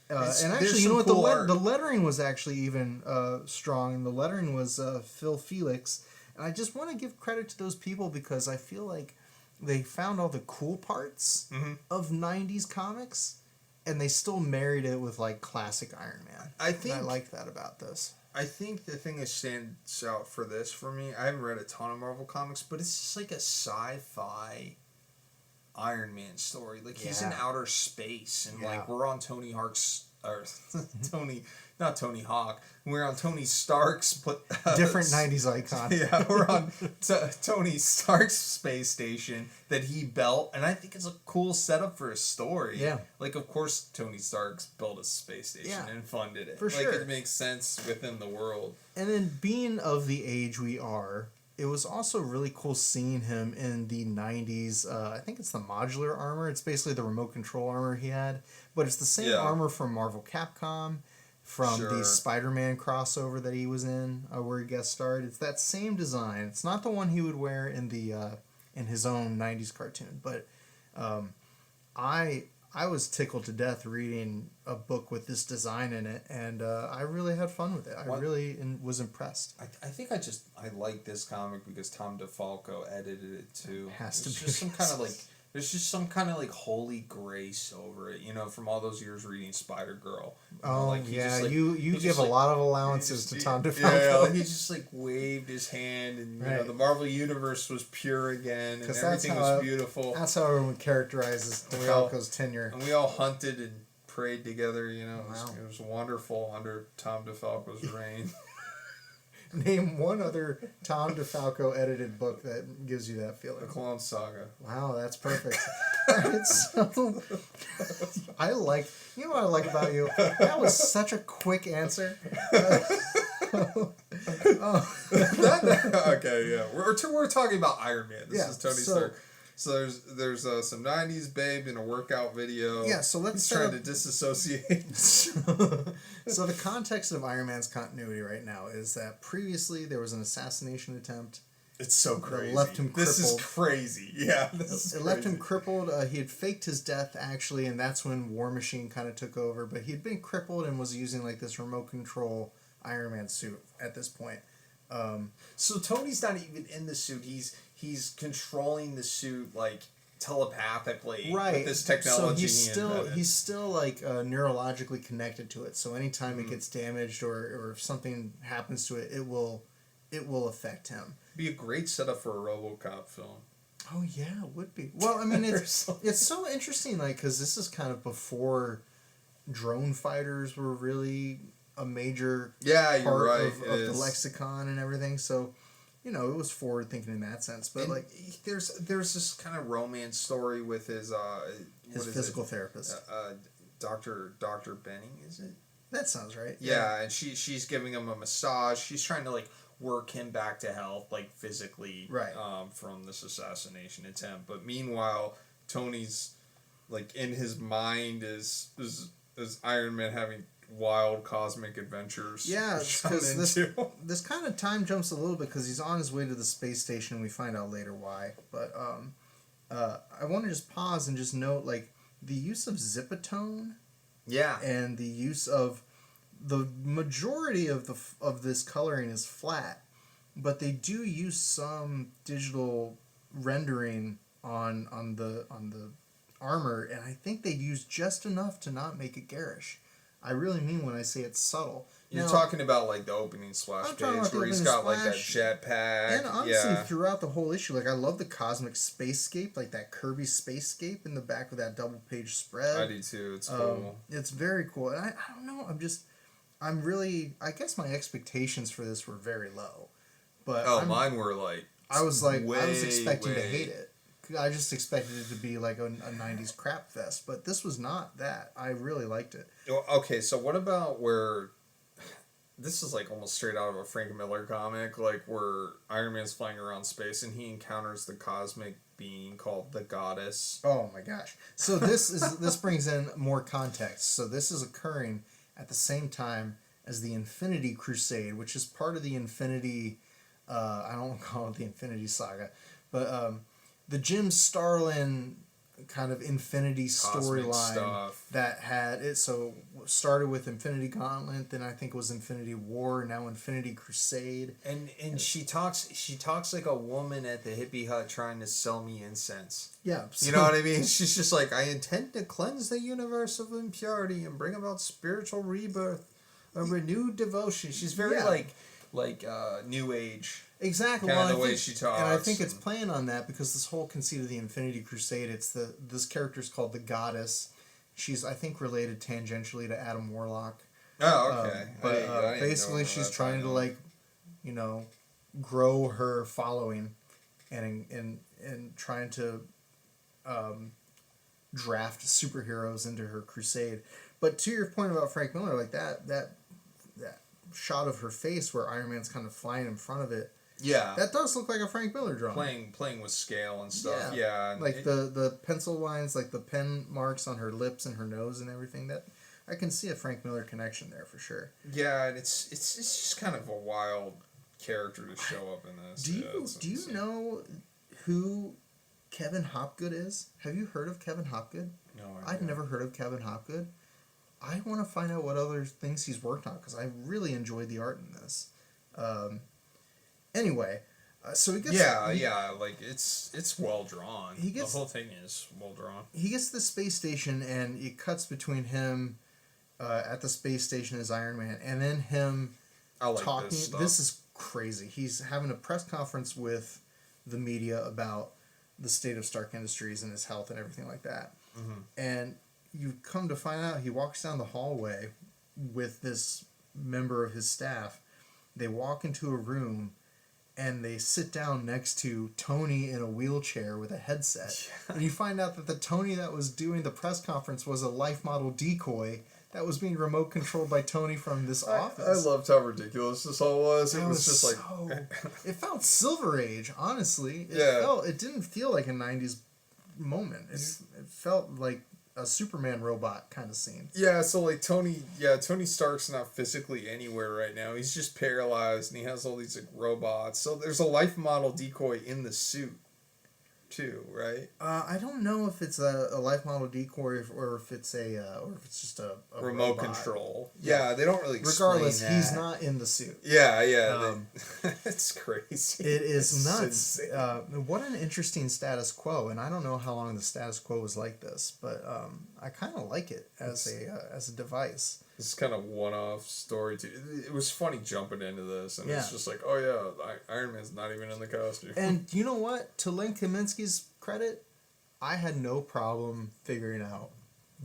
And actually, you know what? Cool The lettering was actually even strong, and the lettering was Phil Felix. And I just want to give credit to those people because I feel like they found all the cool parts of 90s comics, and they still married it with, like, classic Iron Man. I like that about this. I think the thing that stands out for this for me, I haven't read a ton of Marvel comics, but it's just like a sci-fi Iron Man story. Like, he's in outer space, and like we're on Tony Hawk's not Tony Hawk. We're on Tony Stark's different 90s icon. Yeah, we're on Tony Stark's space station that he built, and I think it's a cool setup for a story. Yeah. Like, of course Tony Stark's built a space station and funded it. For sure. Like, it makes sense within the world. And then being of the age we are, it was also really cool seeing him in the 90s. I think it's the modular armor. It's basically the remote control armor he had. But it's the same armor from Marvel Capcom, from the Spider-Man crossover that he was in, where he guest starred. It's that same design. It's not the one he would wear in the in his own 90s cartoon. But I was tickled to death reading a book with this design in it, and I really had fun with it. I really was impressed. I think I like this comic because Tom DeFalco edited it too. Has to be. There's just some kind of like holy grace over it, you know, from all those years reading Spider-Girl. You give a lot of allowances to Tom DeFalco. Yeah, like, he just like waved his hand, and you know, the Marvel universe was pure again, and everything was beautiful. That's how everyone characterizes DeFalco's tenure. And we all hunted and prayed together, you know. It was wonderful under Tom DeFalco's reign. Name one other Tom DeFalco edited book that gives you that feeling. The Clone Saga. Wow, that's perfect. So, you know what I like about you? That was such a quick answer. Okay, yeah. We're talking about Iron Man. This is Tony Stark. So there's some 90s babe in a workout video. Yeah, so he's trying to disassociate. So the context of Iron Man's continuity right now is that previously there was an assassination attempt. It's so crazy. That left him crippled. This is crazy. Yeah, left him crippled. He had faked his death, actually, and that's when War Machine kind of took over. But he had been crippled and was using like this remote control Iron Man suit at this point. So Tony's not even in the suit. He's controlling the suit like telepathically with this technology. So he's still like neurologically connected to it. So anytime it gets damaged or if something happens to it, it will affect him. Be a great setup for a RoboCop film. Oh yeah, it would be. Well, I mean, it's so interesting, like, because this is kind of before drone fighters were really a major part of the lexicon and everything. So, you know, it was forward thinking in that sense. But like, there's this kind of romance story with his physical therapist, Dr. Benning, is it? That sounds right. Yeah, and she's giving him a massage. She's trying to like work him back to health, like physically, from this assassination attempt. But meanwhile, Tony's like in his mind is Iron Man having wild cosmic adventures. Yeah, because this kind of time jumps a little bit because he's on his way to the space station. We find out later why. But I want to just pause and just note like the use of Zipatone. Yeah. And the use of the majority of this coloring is flat, but they do use some digital rendering on the armor, and I think they use just enough to not make it garish. I really mean when I say it's subtle. You're talking about like the opening splash page where he's got like that jetpack. And honestly, throughout the whole issue, like I love the cosmic spacescape, like that Kirby spacescape in the back of that double page spread. I do too. It's cool. It's very cool. And I don't know. I guess my expectations for this were very low. But mine were like. I was expecting to hate it. I just expected it to be like a 90s crap fest, but this was not that. I really liked it. Okay, so what about where this is like almost straight out of a Frank Miller comic, like where Iron Man's flying around space and he encounters the cosmic being called the Goddess. Oh my gosh! So this brings in more context. So this is occurring at the same time as the Infinity Crusade, which is part of the Infinity. I don't want to call it the Infinity Saga, but the Jim Starlin kind of Infinity storyline that had it. So started with Infinity Gauntlet, then I think it was Infinity War, now Infinity Crusade. And she talks like a woman at the hippie hut trying to sell me incense. Yeah, you know what I mean. She's just like, I intend to cleanse the universe of impurity and bring about spiritual rebirth, a renewed devotion. She's very like New Age. Exactly. Kind of the way she talks. And I think it's playing on that because this whole conceit of the Infinity Crusade, this character's called the Goddess. She's, I think, related tangentially to Adam Warlock. Oh, okay. But basically she's trying to, like, you know, grow her following and trying to draft superheroes into her crusade. But to your point about Frank Miller, like that shot of her face where Iron Man's kind of flying in front of it. Yeah, that does look like a Frank Miller drawing. Playing with scale and stuff. Yeah, like the pencil lines, like the pen marks on her lips and her nose and everything. That I can see a Frank Miller connection there for sure. Yeah, and it's just kind of a wild character to show up in this. Do you know who Kevin Hopgood is? Have you heard of Kevin Hopgood? No, I'd never heard of Kevin Hopgood. I want to find out what other things he's worked on because I really enjoyed the art in this. Anyway, so he gets... like, it's well drawn. The whole thing is well drawn. He gets to the space station, and it cuts between him at the space station as Iron Man, and then him talking... This stuff. This is crazy. He's having a press conference with the media about the state of Stark Industries and his health and everything like that. Mm-hmm. And you come to find out he walks down the hallway with this member of his staff. They walk into a room... and they sit down next to Tony in a wheelchair with a headset. Yeah. And you find out that the Tony that was doing the press conference was a life model decoy that was being remote controlled by Tony from this office. I loved how ridiculous this all was. It was just like... it felt Silver Age, honestly. It didn't feel like a 90s moment. It felt like a Superman robot kind of scene. Yeah, so like Tony Stark's not physically anywhere right now. He's just paralyzed and he has all these like robots. So there's a life model decoy in the suit too, right? I don't know if it's a life model decoy or if it's just a remote robot. Control. Yeah, they don't really explain Regardless, that. He's not in the suit. Yeah. It's crazy. It is nuts. What an interesting status quo, and I don't know how long the status quo was like this, but I kind of like it as a device. It's kind of one-off story too. It was funny jumping into this, and it's just like, oh yeah, Iron Man's not even in the costume. And you know what? To Len Kaminsky's credit, I had no problem figuring out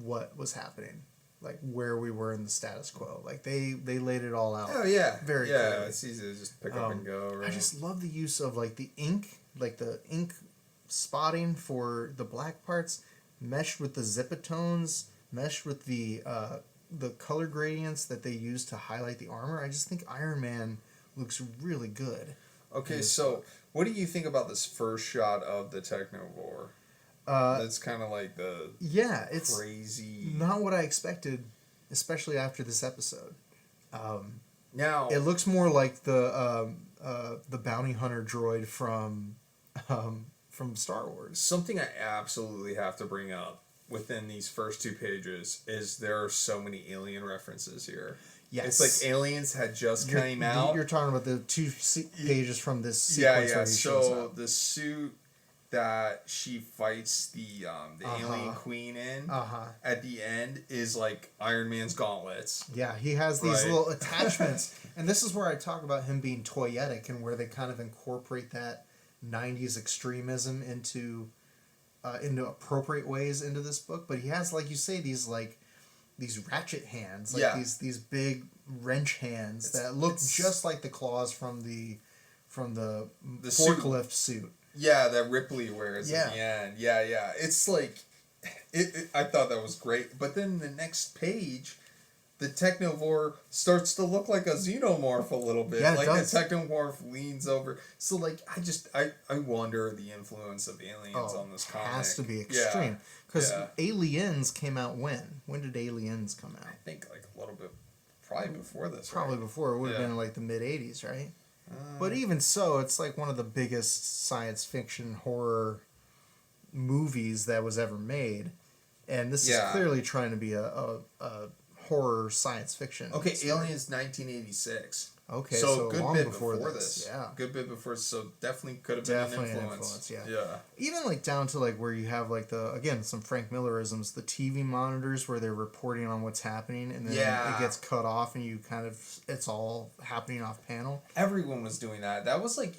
what was happening, like where we were in the status quo. Like they laid it all out. Oh yeah, very clearly. It's easy to just pick up and go. Right? I just love the use of like the ink spotting for the black parts, meshed with the zipatones, meshed with the color gradients that they use to highlight the armor. I just think Iron Man looks really good. Okay, so what do you think about this first shot of the Technovore? That's kind of like it's crazy. Not what I expected, especially after this episode. Now it looks more like the bounty hunter droid from Star Wars. Something I absolutely have to bring up within these first 2 pages is there are so many alien references here. Yes. It's like Aliens had just came out. You're talking about the 2 pages from this sequence. Yeah. So the suit that she fights the alien queen in at the end is like Iron Man's gauntlets. Yeah, he has these little attachments. And this is where I talk about him being toyetic and where they kind of incorporate that 90s extremism into appropriate ways into this book. But he has, like you say, these ratchet hands, these big wrench hands that look just like the claws from the forklift suit. Yeah, that Ripley wears at the end. Yeah. It's like, I thought that was great. But then the next page, the Technovore starts to look like a Xenomorph a little bit. Yeah, it like does. the Technomorph leans over. So like I wonder the influence of aliens on this comic. Has to be extreme. Because Yeah. Aliens came out when? When did Aliens come out? I think like a little bit probably before this. Probably right? before. It would have been like the mid 80s, right? But even so, it's like one of the biggest science fiction horror movies that was ever made. And this is clearly trying to be a horror science fiction. Okay, story. Aliens 1986. Okay, so good long bit before before this. this. Yeah. Good bit before, so definitely could have been Definitely an influence. Yeah. Even like down to like where you have like some Frank Millerisms, the TV monitors where they're reporting on what's happening, and then it gets cut off, and you it's all happening off panel. Everyone was doing that. That was like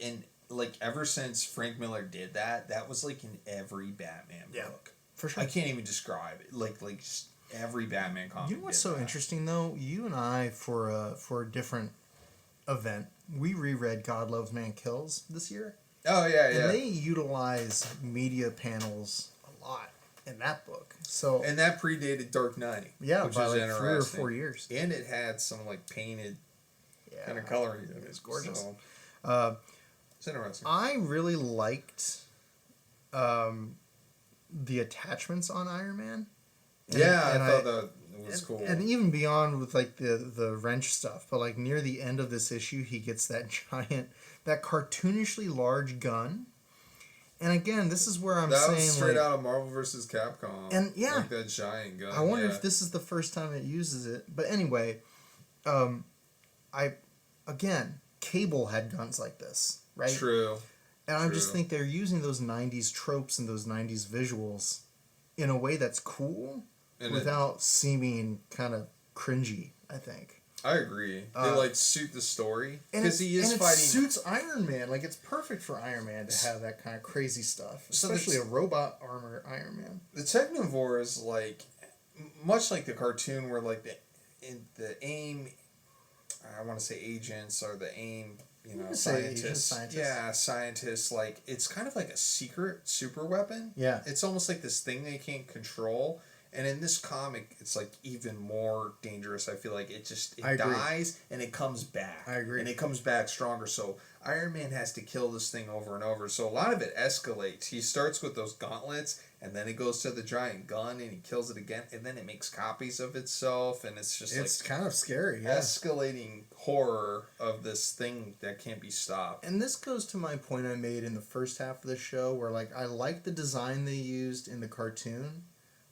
ever since Frank Miller did that. That was like in every Batman book. For sure. I can't even describe it. Like just every Batman comic. You know what's so interesting though? You and I for a different event, we reread God Loves Man Kills this year. Oh yeah, And they utilize media panels a lot in that book. So and that predated Dark Knight. Yeah, which by is like interesting. 3 or 4 years. And it had some like painted kind of coloring. It's gorgeous. So, it's interesting. I really liked the attachments on Iron Man. And I thought that was cool. And even beyond with like the wrench stuff, but like near the end of this issue, he gets that that cartoonishly large gun. And again, this is where I'm saying that was straight out of Marvel vs. Capcom. And like that giant gun. I wonder if this is the first time it uses it. But anyway, Cable had guns like this, right? True. And I just think they're using those 90s tropes and those 90s visuals in a way that's cool and without seeming kind of cringy, I think. I agree. They like suit the story because he is fighting. It suits Iron Man. Like it's perfect for Iron Man to have that kind of crazy stuff, especially a robot armor Iron Man. The Technovore is like much like the cartoon, where like the AIM, I want to say agents or the AIM, scientists. Yeah, scientists. Like it's kind of like a secret super weapon. Yeah, it's almost like this thing they can't control. And in this comic, it's like even more dangerous. I feel like it dies and it comes back. I agree. And it comes back stronger. So Iron Man has to kill this thing over and over. So a lot of it escalates. He starts with those gauntlets, and then it goes to the giant gun, and he kills it again, and then it makes copies of itself, and it's kind of scary. Escalating horror of this thing that can't be stopped. And this goes to my point I made in the first half of the show, where like I like the design they used in the cartoon.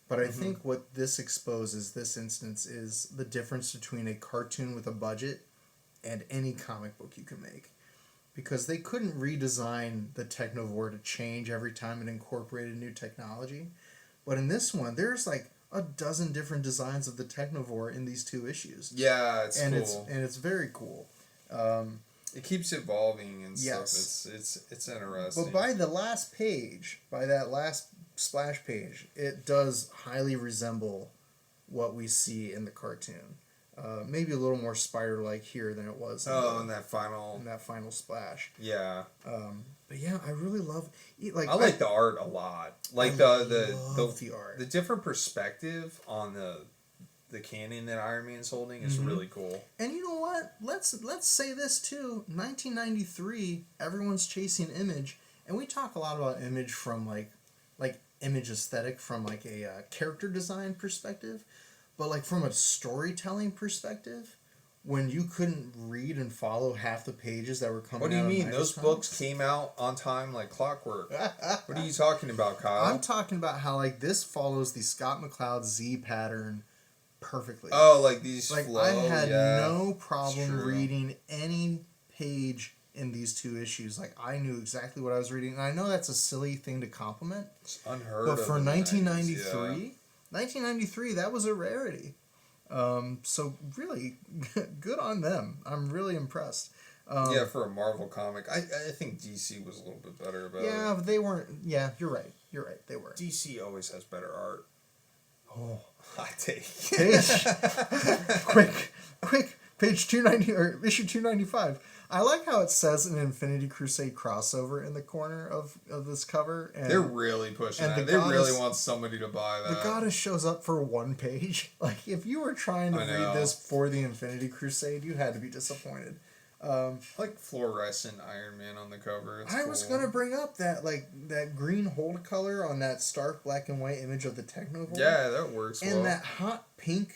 But I think what this exposes, this instance, is the difference between a cartoon with a budget and any comic book you can make. Because they couldn't redesign the Technovore to change every time it incorporated new technology. But in this one, there's like a dozen different designs of the Technovore in these 2 issues. Yeah, it's cool. It's very cool. It keeps evolving and stuff. It's interesting. But by the last page, by that last splash page, it does highly resemble what we see in the cartoon. Maybe a little more spider-like here than it was in that final splash. Yeah. But yeah, I really love I like the art a lot. Like the art. The different perspective on the cannon that Iron Man's holding is really cool. And you know what? Let's say this too. 1993, everyone's chasing Image, and we talk a lot about Image from like Image aesthetic from like a character design perspective, but like from a storytelling perspective, when you couldn't read and follow half the pages that were coming out. What do you mean? Those books came out on time like clockwork. What are you talking about, Kyle? I'm talking about how like this follows the Scott McCloud Z pattern perfectly. Oh, like these flow? I had no problem reading any page in these 2 issues. Like I knew exactly what I was reading, and I know that's a silly thing to compliment. It's unheard of. But for 1993, that was a rarity. So really, good on them. I'm really impressed. For a Marvel comic, I think DC was a little bit better about it. Yeah, but they weren't. Yeah, you're right. They were. DC always has better art. Oh, hot take. Quick, page 290 or issue 295. I like how it says an Infinity Crusade crossover in the corner of this cover. And they're really pushing that. They really want somebody to buy that. The goddess shows up for one page. Like, if you were trying to read this for the Infinity Crusade, you had to be disappointed. Like fluorescent Iron Man on the cover. It's I cool. was gonna bring up that green hold color on that stark black and white image of the Technovore. Yeah, that works and that hot pink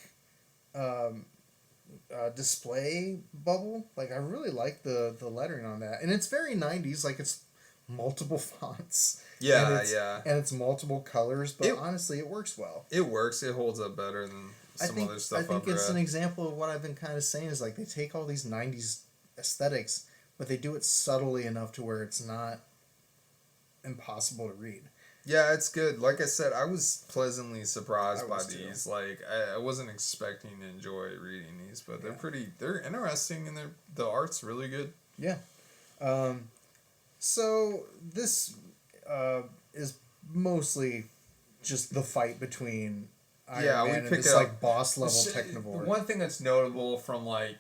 display bubble. Like, I really like the lettering on that, and it's very 90s. Like, it's multiple fonts. Yeah, and it's multiple colors. But honestly, it works well. It works. It holds up better than other stuff. I think it's an example of what I've been kind of saying is like they take all these 90s aesthetics, but they do it subtly enough to where it's not impossible to read. Yeah, it's good. Like I said, I was pleasantly surprised by these. Too. Like, I wasn't expecting to enjoy reading these, but they're interesting, and the art's really good. Yeah. So this is mostly just the fight between Iron Man and this like boss level Technovore. One thing that's notable from like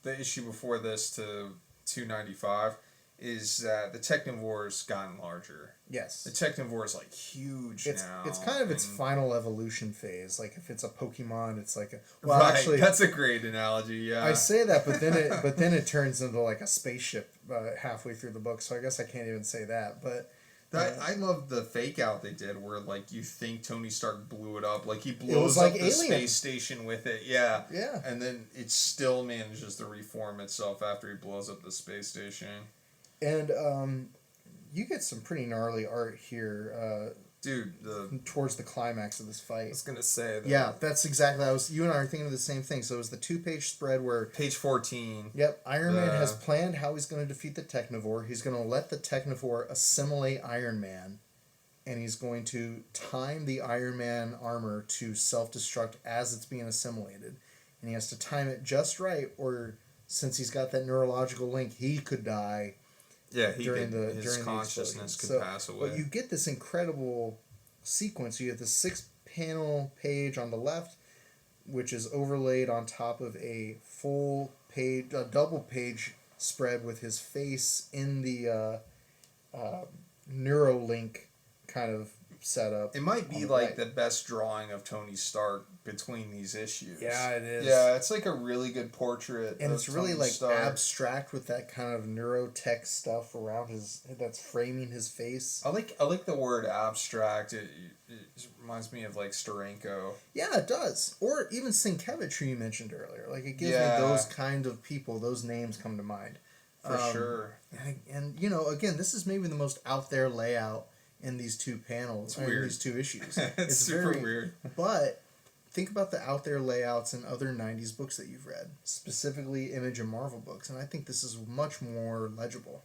the issue before this to 295 is that the Technovore's gotten larger. Yes. The Technovore is like huge now. It's kind of its final evolution phase. Like if it's a Pokemon, it's like a actually that's a great analogy. Yeah. I say that, but then it turns into like a spaceship halfway through the book. So I guess I can't even say that. But I love the fake out they did where like you think Tony Stark blew it up, like he blows like up the Alien. space station with it. Yeah. Yeah. And then it still manages to reform itself after he blows up the space station. And you get some pretty gnarly art here, dude. Towards the climax of this fight. I was gonna say that. Yeah, that's exactly. You and I are thinking of the same thing. So it was the 2-page spread where page 14. Yep, Iron Man has planned how he's going to defeat the Technovore. He's going to let the Technovore assimilate Iron Man, and he's going to time the Iron Man armor to self-destruct as it's being assimilated, and he has to time it just right, or since he's got that neurological link, he could die. Yeah, his consciousness could pass away. But you get this incredible sequence. You have the 6-panel page on the left, which is overlaid on top of a full page, a double page spread with his face in the Neuralink kind of setup. It might be like the best drawing of Tony Stark between these issues. Yeah, it is. Yeah, it's like a really good portrait. And it's really Tony like Stark. abstract with that kind of neurotech stuff around that's framing his face. I like the word abstract. It reminds me of like Steranko. Yeah, it does. Or even Sienkiewicz, who you mentioned earlier. Like it gives me those kind of people, those names come to mind. For sure. And you know, again, this is maybe the most out there layout in these two panels, in these two issues. It's super weird. But think about the out there layouts in other 90s books that you've read, specifically Image and Marvel books, and I think this is much more legible.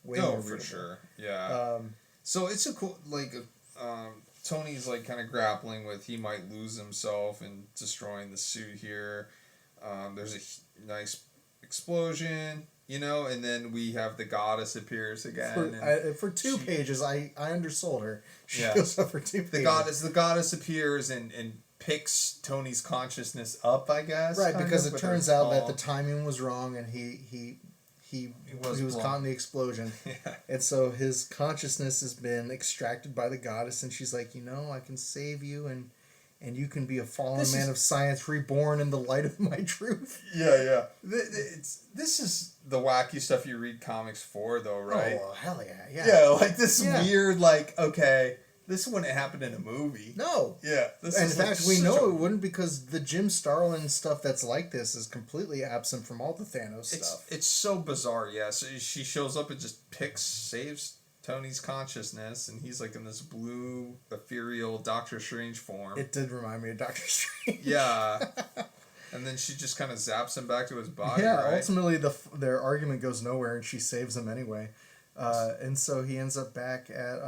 Way more readable. For sure. Yeah. So it's a cool, like, Tony's, like, kind of grappling with he might lose himself in destroying the suit here. There's a nice explosion. You know, and then we have the goddess appears again. For 2 pages, I undersold her. She goes up for 2 pages. The goddess appears and picks Tony's consciousness up, I guess. Right, because it turns out that the timing was wrong, and he was caught in the explosion. Yeah. And so his consciousness has been extracted by the goddess, and she's like, you know, I can save you, and you can be a fallen man of science, reborn in the light of my truth. Yeah. This is the wacky stuff you read comics for, though, right? Oh, hell yeah. Yeah, like this weird, like, okay, this wouldn't happen in a movie. No. Yeah. In fact, we know it wouldn't because the Jim Starlin stuff that's like this is completely absent from all the Thanos stuff. It's so bizarre, yeah. So she shows up and just saves Tony's consciousness, and he's like in this blue, ethereal Doctor Strange form. It did remind me of Doctor Strange. Yeah. And then she just kind of zaps him back to his body, right? Ultimately their argument goes nowhere, and she saves him anyway. And so he ends up back at...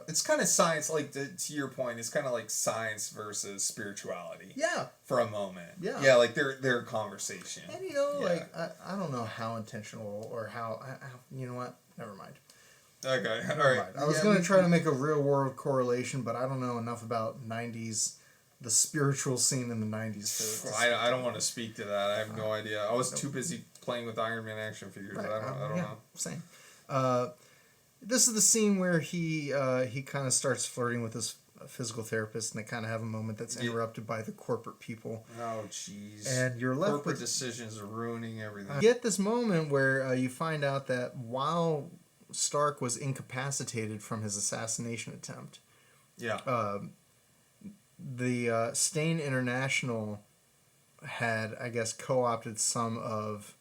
It's kind of science, like, to your point, it's kind of like science versus spirituality. Yeah. For a moment. Yeah. Yeah, like their conversation. And, you know, like, I don't know how intentional or how... You know what? Never mind. Okay, all right. I was going to try to make a real-world correlation, but I don't know enough about 90s... the spiritual scene in the 90s. I don't want to speak to that. I have no idea. I was too busy playing with Iron Man action figures. Right. I don't know. Same. This is the scene where he kind of starts flirting with his physical therapist, and they kind of have a moment that's interrupted by the corporate people. Oh, jeez. And you're left corporate with decisions are ruining everything. you get this moment where you find out that while Stark was incapacitated from his assassination attempt, the Stain International had, I guess, co-opted some of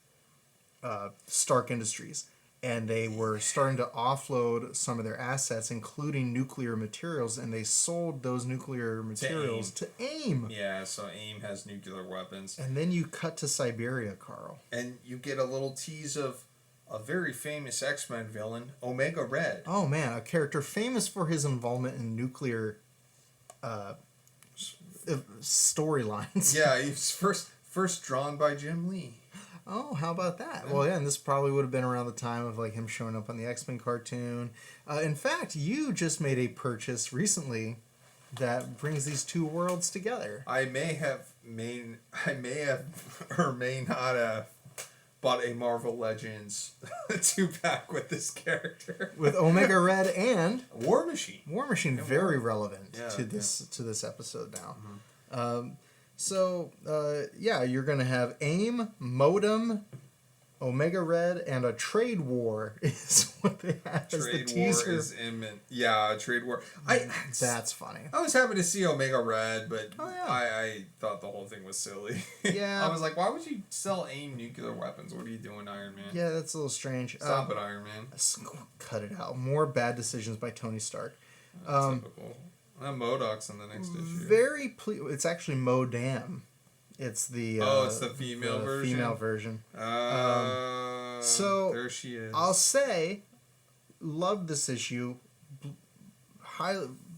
Stark Industries, and they were starting to offload some of their assets, including nuclear materials, and they sold those nuclear materials to AIM. Yeah, so AIM has nuclear weapons. And then you cut to Siberia, Carl. And you get a little tease of a very famous X-Men villain, Omega Red. Oh, man, a character famous for his involvement in nuclear storylines. Yeah, he was first drawn by Jim Lee. Oh, how about that? Well, yeah, and this probably would have been around the time of like him showing up on the X-Men cartoon. In fact, you just made a purchase recently that brings these two worlds together. I may have or may not have bought a Marvel Legends 2-pack with this character. With Omega Red and War Machine. War Machine, very relevant to this episode now. Mm-hmm. You're going to have AIM, Modem, Omega Red, and a trade war is what they have as the teaser. Trade war is imminent. Yeah, a trade war. That's funny. I was happy to see Omega Red, but I thought the whole thing was silly. Yeah. I was like, why would you sell AIM nuclear weapons? What are you doing, Iron Man? Yeah, that's a little strange. Stop it, Iron Man. Cut it out. More bad decisions by Tony Stark. Typical. MODOK's in the next issue. It's actually Modam. It's the it's the female version. Female version. So there she is. I'll say, loved this issue.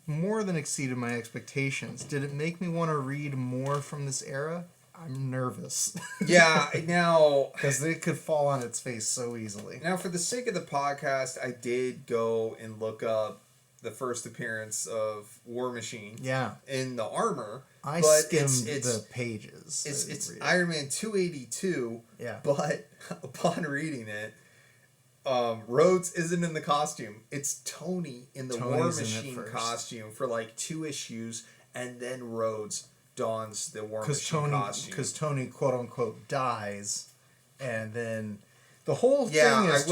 More than exceeded my expectations. Did it make me want to read more from this era? I'm nervous. Yeah, now because it could fall on its face so easily. Now, for the sake of the podcast, I did go and look up the first appearance of War Machine. Yeah. In the armor. I skimmed the pages. It's Iron Man 282. Yeah. But upon reading it, Rhodes isn't in the costume. It's Tony in the War Machine costume for like 2 issues, and then Rhodes dons the War Machine costume. Because Tony, quote unquote, dies, and then the whole thing is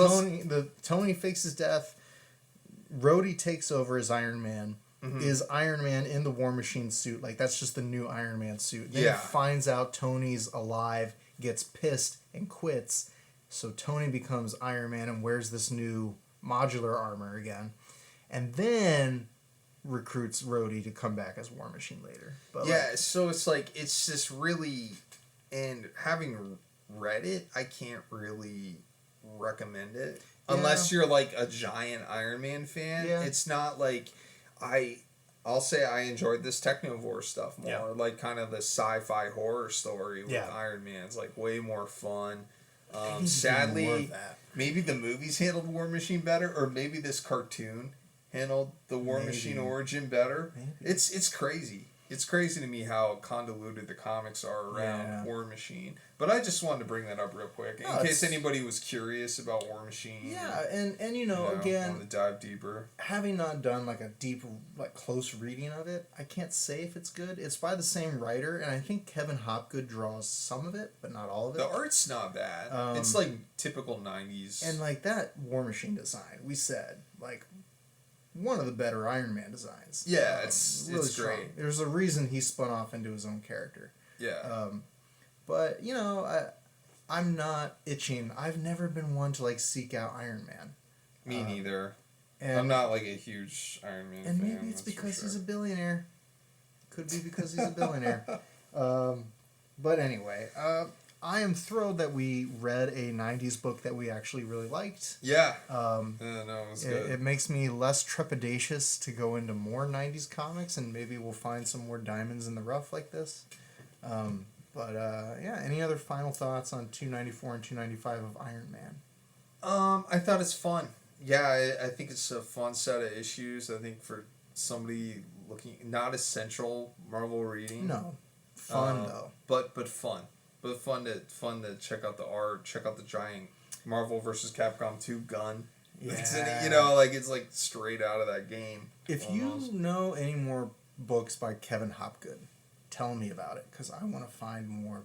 Tony fakes his death. Rhodey takes over as Iron Man. Mm-hmm. Is Iron Man in the War Machine suit? Like, that's just the new Iron Man suit. Then he finds out Tony's alive, gets pissed, and quits. So Tony becomes Iron Man and wears this new modular armor again. And then recruits Rhodey to come back as War Machine later. But so it's like, it's just really... And having read it, I can't really recommend it. Yeah. Unless you're like a giant Iron Man fan. Yeah. It's not like... I'll say I enjoyed this Technovore stuff more. Yeah. Like kind of the sci-fi horror story with Iron Man. It's like way more fun. Sadly, maybe the movies handled War Machine better, or maybe this cartoon handled the War Machine origin better. Maybe. It's crazy. It's crazy to me how convoluted the comics are around War Machine. But I just wanted to bring that up real quick in case anybody was curious about War Machine. Yeah, and again, wanted to dive deeper. Having not done like a deep, like close reading of it, I can't say if it's good. It's by the same writer, and I think Kevin Hopgood draws some of it, but not all of it. The art's not bad. It's like typical 90s. And like that War Machine design, we said, like, one of the better Iron Man designs. Yeah, it's really strong. Great. There's a reason he spun off into his own character. Yeah. But, I'm not itching. I've never been one to, like, seek out Iron Man. Me neither. And I'm not, like, a huge Iron Man fan. And maybe it's because he's a billionaire. Could be because he's a billionaire. But anyway, I am thrilled that we read a 90s book that we actually really liked. Yeah. It was good. It makes me less trepidatious to go into more 90s comics, and maybe we'll find some more diamonds in the rough like this. Any other final thoughts on 294 and 295 of Iron Man? I thought it's fun. Yeah, I think it's a fun set of issues. I think for somebody looking, not essential Marvel reading. No. Fun, though. But fun. but fun to check out the art, check out the giant Marvel vs. Capcom 2 gun. Yeah. It's in it, you know, like it's like straight out of that game. If almost. you know any more books by Kevin Hopgood, tell me about it, because I want to find more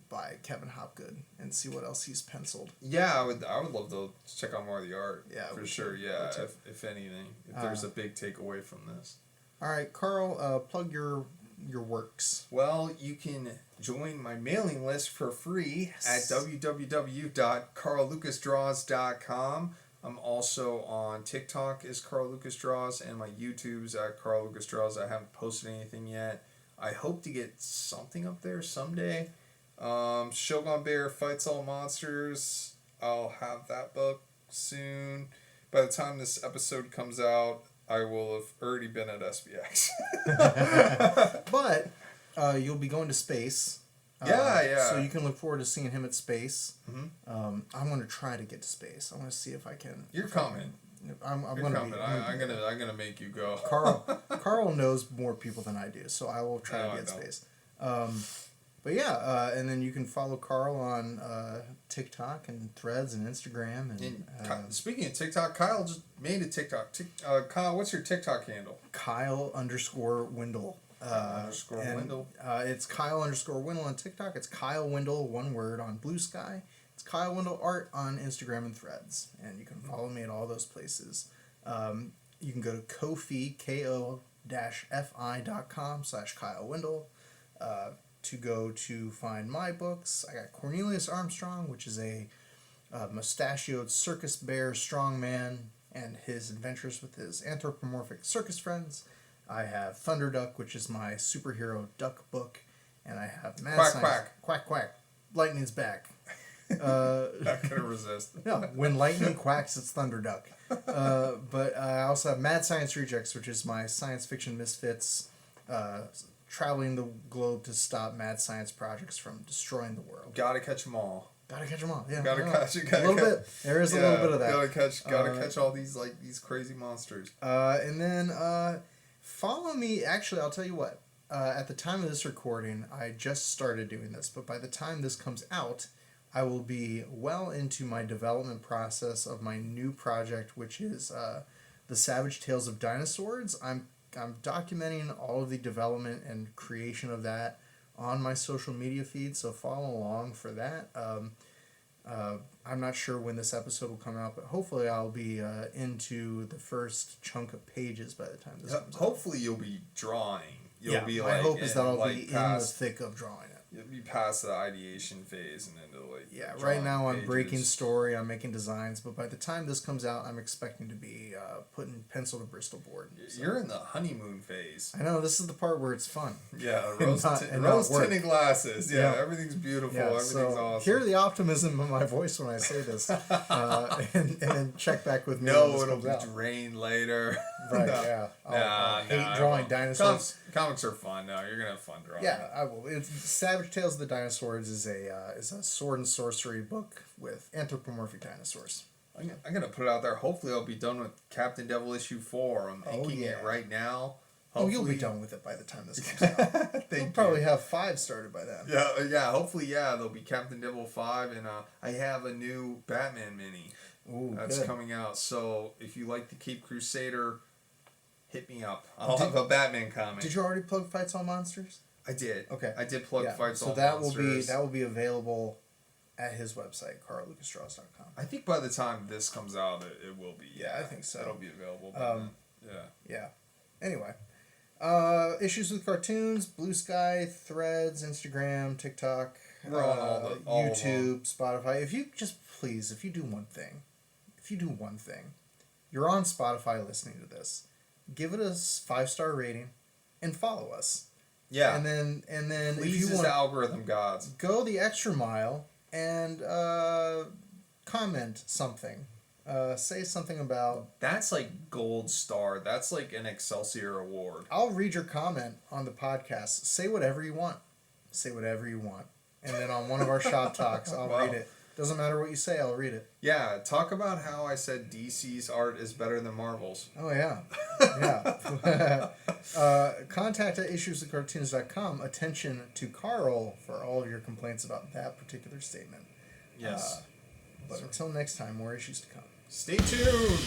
by Kevin Hopgood and see what else he's penciled. Yeah, I would love to check out more of the art. Yeah, for sure. Yeah, if anything, if there's a big takeaway from this. All right, Carl, plug your works. Well, you can join my mailing list for free at www.carllucasdraws.com. I'm also on TikTok as carllucasdraws, and my YouTube's at carllucasdraws. I haven't posted anything yet. I hope to get something up there someday. Shogun Bear Fights All Monsters. I'll have that book soon. By the time this episode comes out, I will have already been at SBX. But you'll be going to space. Yeah. So you can look forward to seeing him at space. Mm-hmm. I'm going to try to get to space. I want to see if I can. You're coming. I'm You're going to coming. I'm gonna make you go. Carl knows more people than I do, so I will try to get space. But yeah, and then you can follow Carl on TikTok and Threads and Instagram. And speaking of TikTok, Kyle just made a TikTok. Kyle, what's your TikTok handle? Kyle_Windle. Windle. It's Kyle_Windle on TikTok. It's Kyle Windle, one word, on Bluesky. It's Kyle Windle Art on Instagram and Threads. And you can follow me at all those places. You can go to Ko-fi, ko-fi.com/Kyle Windle. To go to find my books. I got Cornelius Armstrong, which is a mustachioed circus bear strongman and his adventures with his anthropomorphic circus friends. I have Thunderduck, which is my superhero duck book, and I have Mad Quack Science. Quack. Quack Quack. Lightning's back. Not gonna resist. No, when lightning quacks, it's Thunderduck. But I also have Mad Science Rejects, which is my science fiction misfits. Traveling the globe to stop mad science projects from destroying the world. Gotta catch them all. Gotta catch them all. Yeah. Gotta catch. A little bit. There is a little bit of that. Gotta catch all these these crazy monsters. And then follow me. Actually, I'll tell you what. At the time of this recording, I just started doing this, but by the time this comes out, I will be well into my development process of my new project, which is the Savage Tales of Dinoswords. I'm documenting all of the development and creation of that on my social media feed, so follow along for that. I'm not sure when this episode will come out, but hopefully I'll be into the first chunk of pages by the time this comes out. Hopefully you'll be drawing. You'll be my hope is that I'll be in the thick of drawing it. You'll be past the ideation phase and into right now I'm breaking story, I'm making designs, but by the time this comes out, I'm expecting to be putting pencil to Bristol board. So. You're in the honeymoon phase. I know, this is the part where it's fun. Yeah, rose tinted glasses. Yeah, everything's beautiful. Everything's awesome. Hear the optimism in my voice when I say this, and then check back with me. No, it'll be drained later. Right? Yeah. I hate drawing dinosaurs. Comics are fun. No, you're gonna have fun drawing. Yeah, I will. It's Savage Tales of the Dinosaurs is a sword and sorcery book with anthropomorphic dinosaurs. I'm gonna put it out there. Hopefully, I'll be done with Captain Devil issue 4. I'm inking it right now. Hopefully. You'll be done with it by the time this comes out. You'll probably have 5 started by then. Yeah. Hopefully, there'll be Captain Devil 5, and I have a new Batman mini. Ooh, that's good. coming out. So if you like the Cape Crusader, hit me up. I'll have a Batman comic. Did you already plug Fights All Monsters? I did. Okay. I did plug Fights All So Monsters. that will be available at his website, carllucasdraws.com. I think by the time this comes out, it will be. Yeah, I think so. It'll be available by then. Yeah. Anyway. Issues with Cartoons, Bluesky, Threads, Instagram, TikTok, We're on all YouTube, Spotify. If you do one thing, you're on Spotify listening to this, give it a 5-star rating and follow us. Yeah. And then please, if you want the algorithm gods, go the extra mile and comment something. Say something about... That's like gold star. That's like an Excelsior award. I'll read your comment on the podcast. Say whatever you want. And then on one of our shop talks, I'll read it. Doesn't matter what you say, I'll read it. Yeah, talk about how I said DC's art is better than Marvel's. Oh, yeah. Yeah. Contact at IssuesWithCartoons.com. Attention to Carl for all of your complaints about that particular statement. Yes. But until next time, more issues to come. Stay tuned!